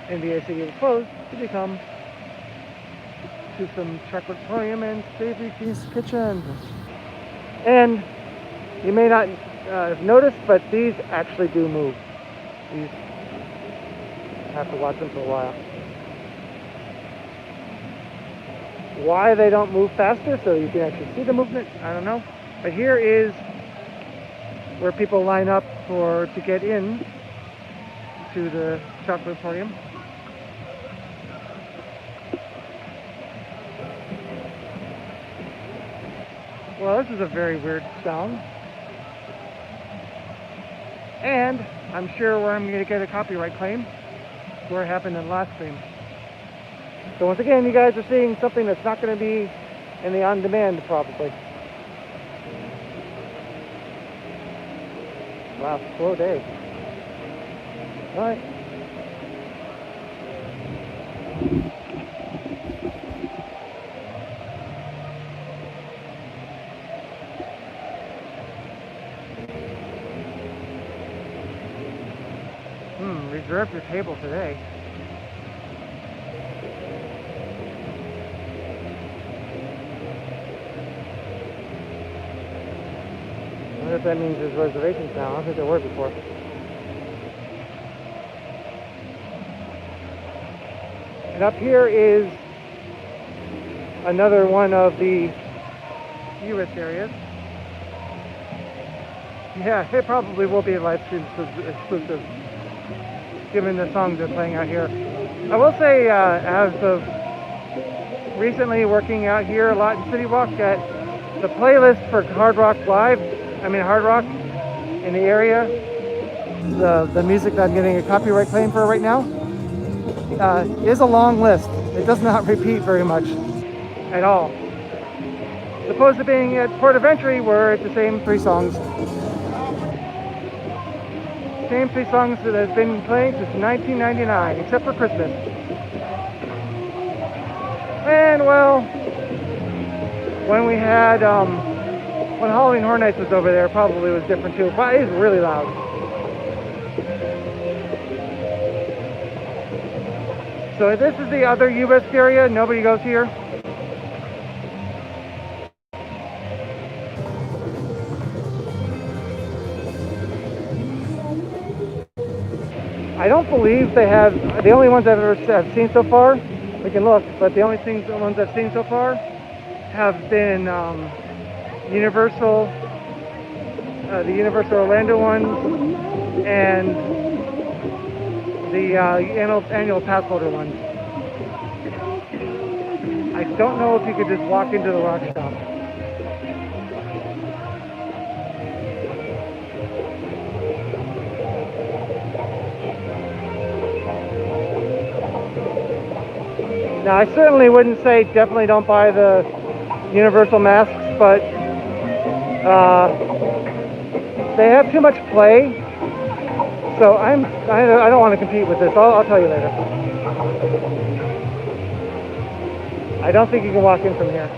NBA City was closed to become to some chocolate emporium and Savory Feast Kitchen. And you may not have noticed, but these actually do move. These have to watch them for a while. Why they don't move faster so you can actually see the movement, I don't know. But here is where people line up to get in to the chocolate emporium. Well, this is a very weird sound. And I'm sure where I'm going to get a copyright claim where it happened in the last stream. So once again, you guys are seeing something that's not going to be in the on-demand probably. Wow, slow day. All right. Reserve your table today. I wonder if that means there's reservations now. I don't think there were before. And up here is another one of the U.S. areas. Yeah, it probably will be a live stream exclusive, given the songs they're playing out here. I will say, as of recently working out here a lot in City Walk, that the playlist for Hard Rock in the area the music that I'm getting a copyright claim for right now is a long list. It does not repeat very much at all. As opposed to being at port of entry where it's the same three songs. Same three songs that have been playing since 1999, except for Christmas. And well, when we had, when Halloween Horror Nights was over there, probably was different too, but it is really loud. So this is the other U.S. area, nobody goes here. I don't believe they have, the only ones I've ever seen so far, we can look, but the only ones I've seen so far have been Universal, the Universal Orlando ones, and the annual pass holder ones. I don't know if you could just walk into the rock shop. Now, I certainly wouldn't say definitely don't buy the Universal masks, but they have too much play, so I don't want to compete with this. I'll tell you later. I don't think you can walk in from here.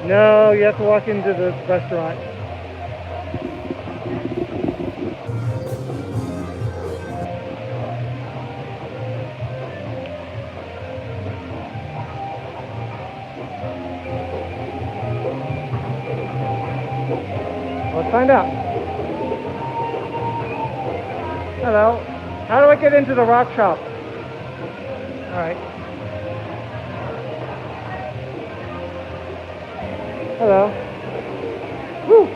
No, you have to walk into the restaurant. Let's find out. Hello. How do I get into the rock shop? All right. Hello. Woo!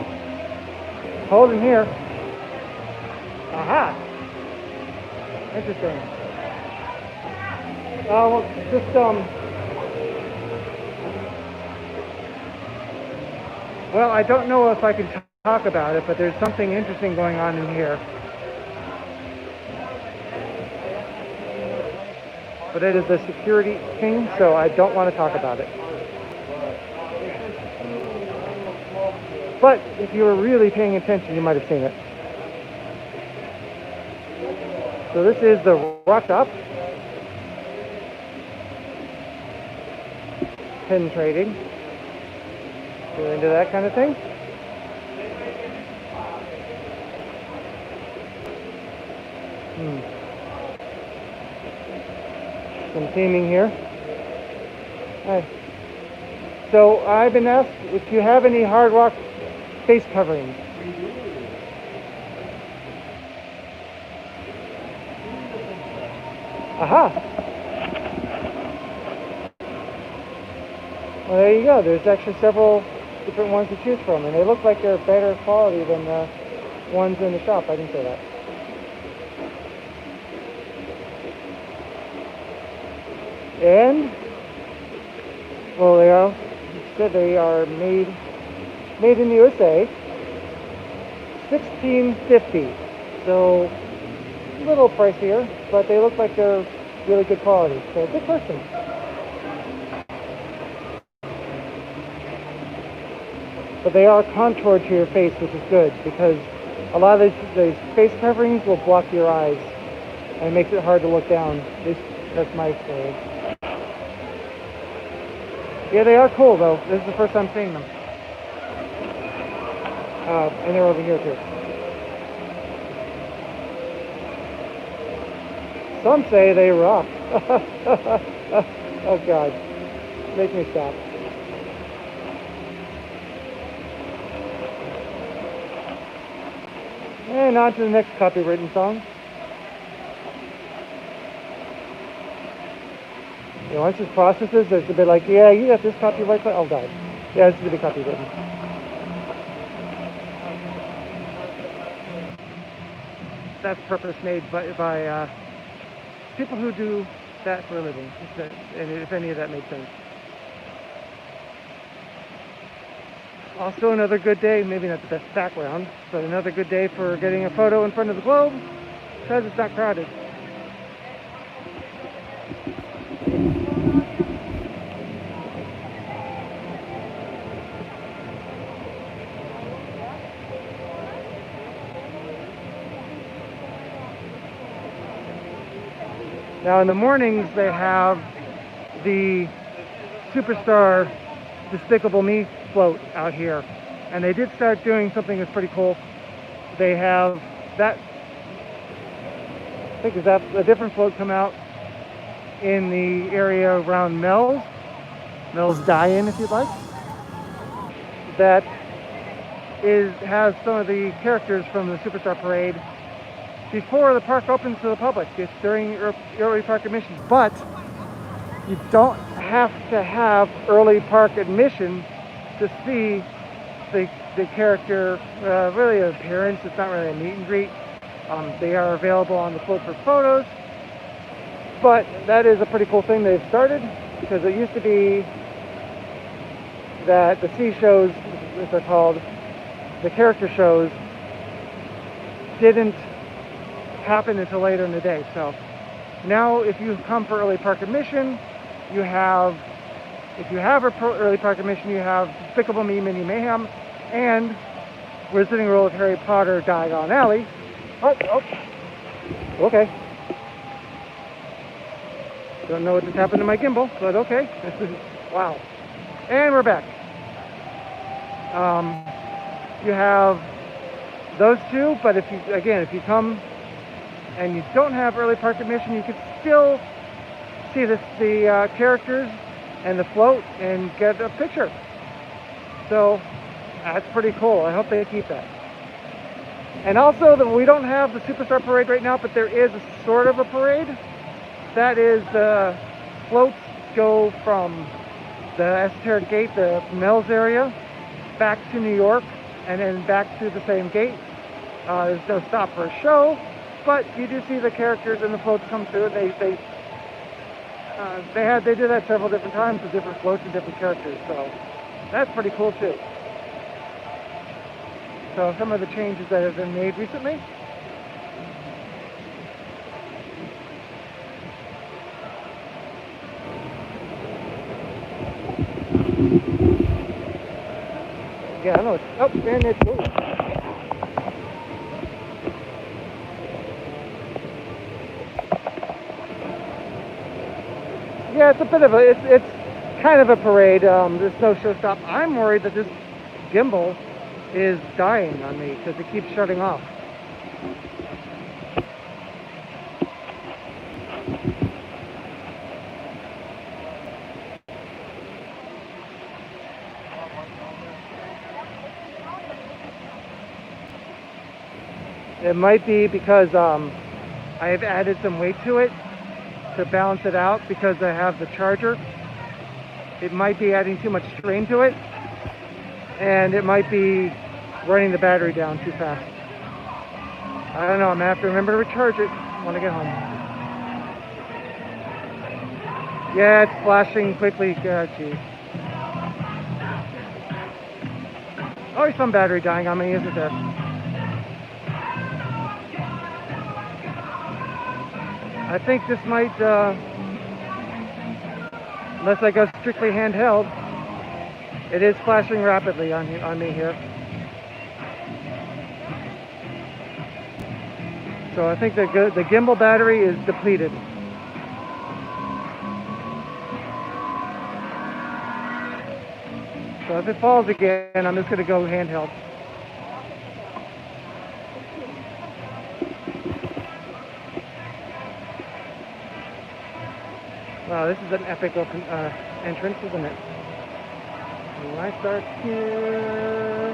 Hold in here. Aha! Interesting. Well, just well, I don't know if I can talk about it, but there's something interesting going on in here. But it is a security thing, so I don't want to talk about it. But if you were really paying attention, you might have seen it. So this is the rock shop. Pin trading. You're into that kind of thing? Some theming here. Hi. So I've been asked if you have any hard rock face coverings. Aha! Well, there you go. There's actually several different ones to choose from, and they look like they're better quality than the ones in the shop. I didn't say that. And, well, they are made in the USA, $16.50. So a little pricier, but they look like they're really good quality. So good person. But they are contoured to your face, which is good, because a lot of these face coverings will block your eyes, and it makes it hard to look down. At least that's my experience. Yeah, they are cool, though. This is the first time seeing them. And they're over here, too. Some say they rock. Oh, God. Make me stop. And on to the next copywritten song. You know, once it processes, it's a bit like, yeah, you got this copyright, oh God. Yeah, it's really copywritten. That's purpose made by people who do that for a living, and if any of that made sense. Also another good day, maybe not the best background, but another good day for getting a photo in front of the globe because it's not crowded. Now in the mornings they have the Superstar Despicable Me float out here, and they did start doing something that's pretty cool. They have that, I think is that a different float come out in the area around Mel's Die-In if you'd like. That has some of the characters from the Superstar Parade before the park opens to the public. It's during early park admission, but you don't have to have early park admission to see the character really appearance. It's not really a meet and greet. They are available on the float for photos, but that is a pretty cool thing they've started, because it used to be that the C shows, as they're called, the character shows, didn't happen until later in the day. So now if you come for early park admission, if you have early park admission, you have Despicable Me Mini Mayhem and Wizarding World of Harry Potter Diagon Alley. Oh, okay. Don't know what just happened to my gimbal, but okay. Wow. And we're back. You have those two, but if you come and you don't have early park admission, you can still see the characters and the float and get a picture. So that's pretty cool. I hope they keep that. And also, we don't have the Superstar Parade right now, but there is a sort of a parade. That is, the floats go from the Esoteric Gate, the Mel's area, back to New York, and then back to the same gate. There's no stop for a show, but you do see the characters and the floats come through. They did that several different times with different floats and different characters, so that's pretty cool too. So some of the changes that have been made recently. Yeah, I know it's up and it's cool. Yeah, it's a bit of it's kind of a parade. There's no showstop. I'm worried that this gimbal is dying on me because it keeps shutting off. It might be because I have added some weight to it to balance it out, because I have the charger. It might be adding too much strain to it, and it might be running the battery down too fast. I don't know. I'm gonna have to remember to recharge it when I get home. Yeah, it's flashing quickly. Geez. Always some battery dying on me, isn't there? I think this might, unless I go strictly handheld, it is flashing rapidly on me here. So I think the gimbal battery is depleted. So if it falls again, I'm just going to go handheld. Wow, this is an epic open entrance, isn't it? When I start here,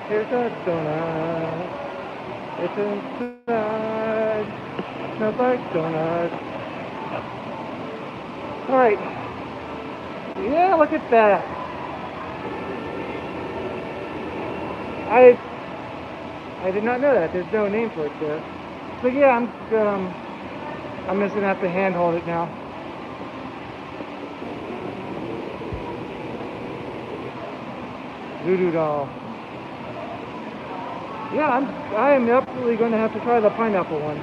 here's a donut. It's inside. Smells like donuts. Alright. Yeah, look at that. I did not know that. There's no name for it there. So yeah, I'm just gonna have to handhold it now. Voodoo doll. Yeah, I am absolutely going to have to try the pineapple one.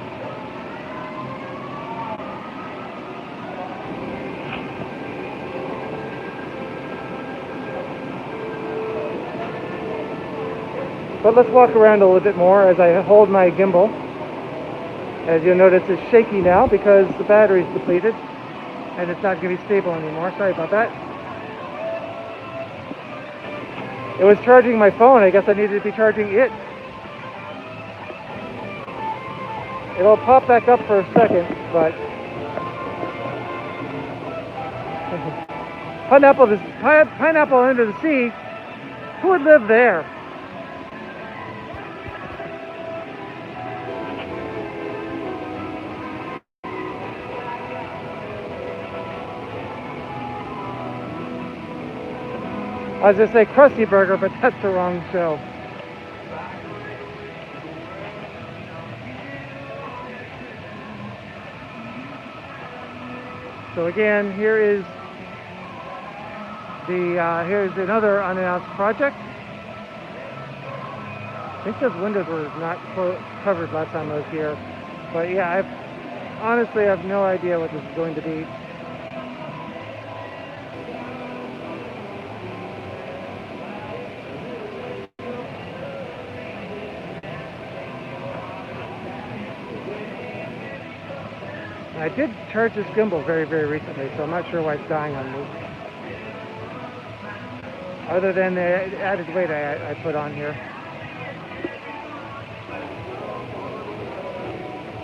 But let's walk around a little bit more as I hold my gimbal. As you'll notice, it's shaky now because the battery's depleted and it's not going to be stable anymore. Sorry about that. It was charging my phone. I guess I needed to be charging it. It'll pop back up for a second, but pineapple under the sea. Who would live there? I was going to say Krusty Burger, but that's the wrong show. So again, here's another unannounced project. I think those windows were not covered last time I was here. But yeah, honestly have no idea what this is going to be. I did charge this gimbal very, very recently, so I'm not sure why it's dying on me. Other than the added weight I put on here.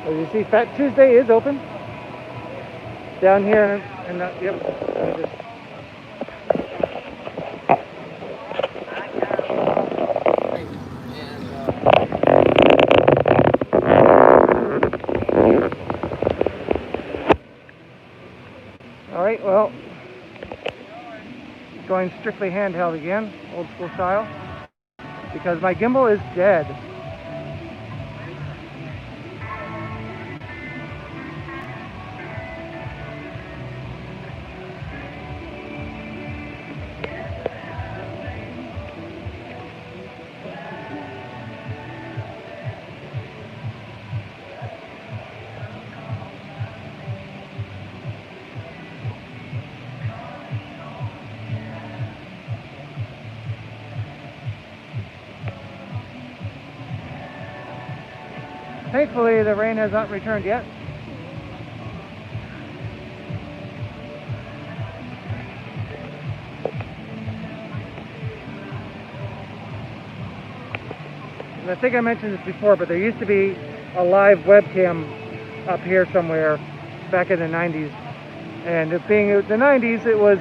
As you see, Fat Tuesday is open. Down here, yep. Alright, well, going strictly handheld again, old school style, because my gimbal is dead. Thankfully, the rain has not returned yet. And I think I mentioned this before, but there used to be a live webcam up here somewhere back in the 90s. And it being the 90s, it was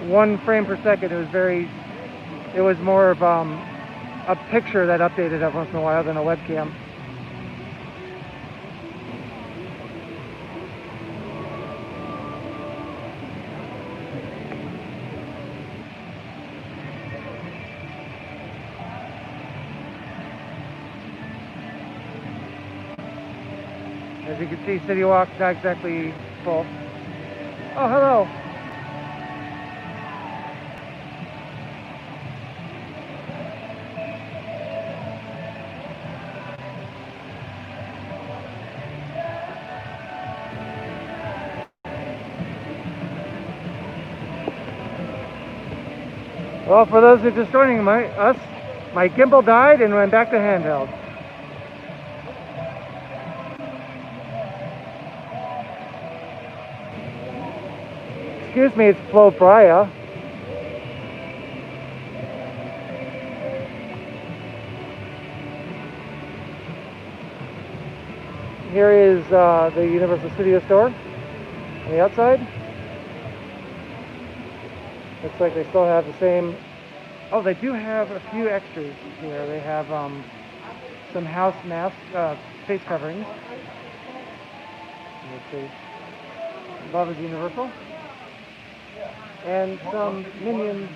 1 frame per second. It was more of a picture that updated every once in a while than a webcam. As you can see, City Walk's not exactly full. Oh, hello. Well, for those who are just joining us, my gimbal died and went back to handheld. Excuse me, it's Flo Bria. Here is the Universal Studio Store on the outside. Looks like they still have the same. Oh, they do have a few extras here. They have some house masks, face coverings. Let's see. Above is Universal. And some Minions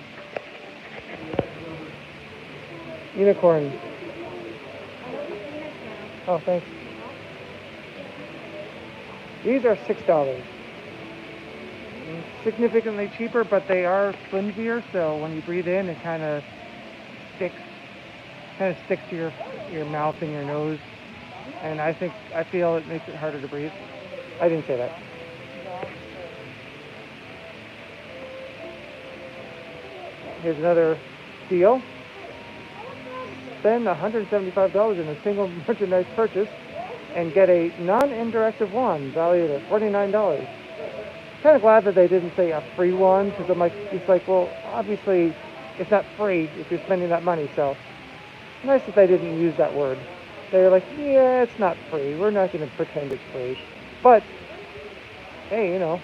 unicorn. Oh, thanks. These are $6. significantly cheaper, but they are flimsier, so when you breathe in, it kind of sticks to your mouth and your nose, and I feel it makes it harder to breathe. I didn't say that. Here's another deal. Spend $175 in a single merchandise purchase and get a non-interactive wand valued at $49. Kind of glad that they didn't say a free one, because I'm like, it's like, well, obviously it's not free if you're spending that money. So nice that they didn't use that word. They were like, yeah, it's not free. We're not going to pretend it's free. But hey, you know,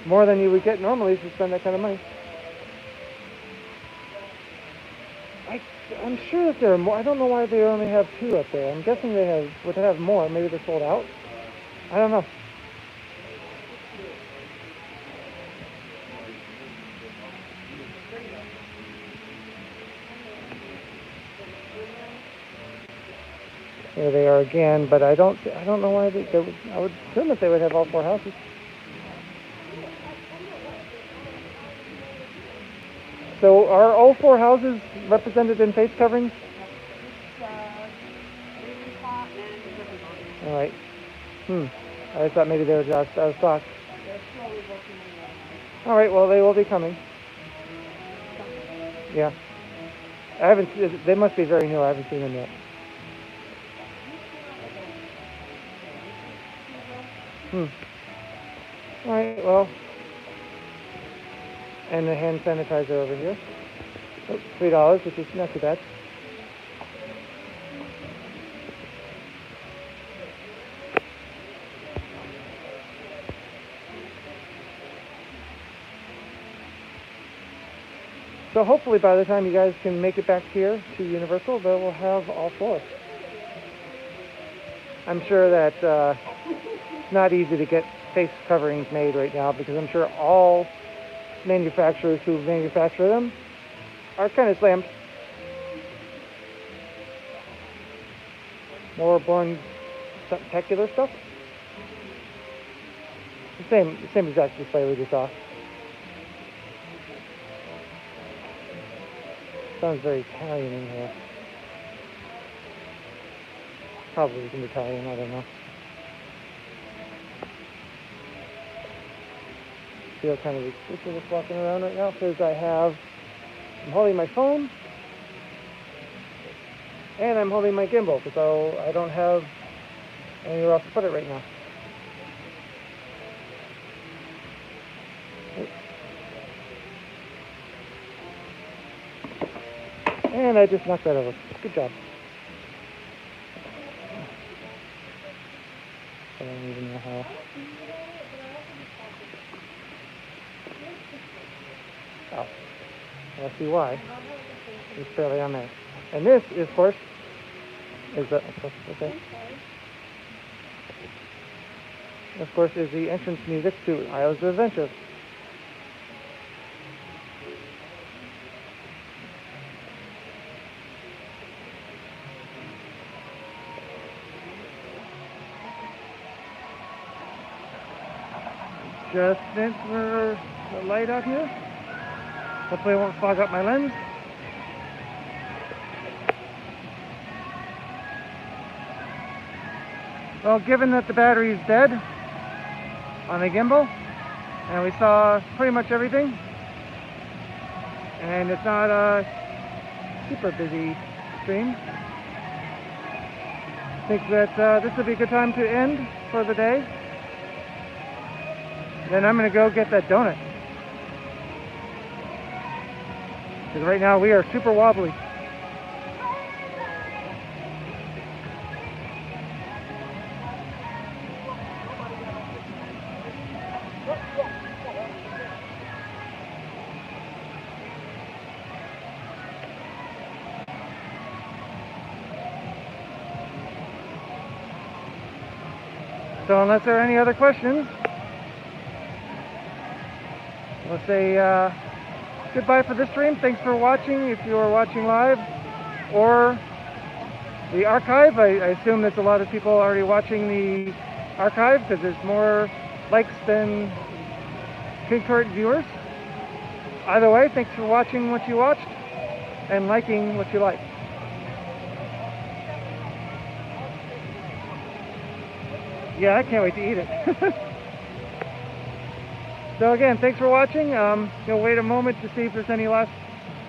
more than you would get normally if you spend that kind of money. I'm sure that there are more. I don't know why they only have 2 up there. I'm guessing they would have more. Maybe they're sold out. I don't know. Here they are again, but I don't know why I would assume that they would have all 4 houses. So are all 4 houses represented in face coverings? All right. I thought maybe they were just out of stock. All right. Well, they will be coming. Yeah. I haven't. They must be very new. I haven't seen them yet. All right. Well. And the hand sanitizer over here. Oh, $3, which is not too bad. So hopefully by the time you guys can make it back here to Universal, they will have all 4. I'm sure that it's not easy to get face coverings made right now, because I'm sure all manufacturers who manufacture them are kind of slammed. More boring spectacular stuff. The same exact display we just saw. Sounds very Italian in here. Probably isn't Italian, I don't know. Feel kind of ridiculous walking around right now because I'm holding my phone and I'm holding my gimbal, so I don't have anywhere else to put it right now. And I just knocked that over. Good job. I don't even know how. Oh, I see why. It's barely on there. And this, of course, is the is the entrance music to Islands of Adventure. Just vent for the light out here. Hopefully it won't fog up my lens. Well, given that the battery is dead on the gimbal, and we saw pretty much everything, and it's not a super busy stream, I think that this would be a good time to end for the day. Then I'm going to go get that donut. Because right now we are super wobbly. So unless there are any other questions, we'll say goodbye for this stream. Thanks for watching if you are watching live or the archive. I assume there's a lot of people already watching the archive because there's more likes than concurrent viewers. Either way, thanks for watching what you watched and liking what you liked. Yeah, I can't wait to eat it. So again, thanks for watching. You'll wait a moment to see if there's any last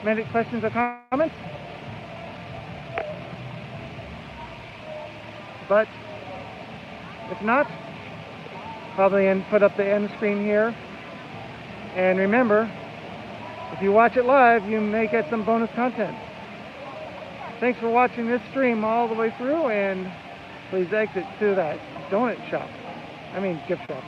minute questions or comments. But if not, probably put up the end screen here. And remember, if you watch it live, you may get some bonus content. Thanks for watching this stream all the way through, and please exit to that donut shop. I mean, gift shop.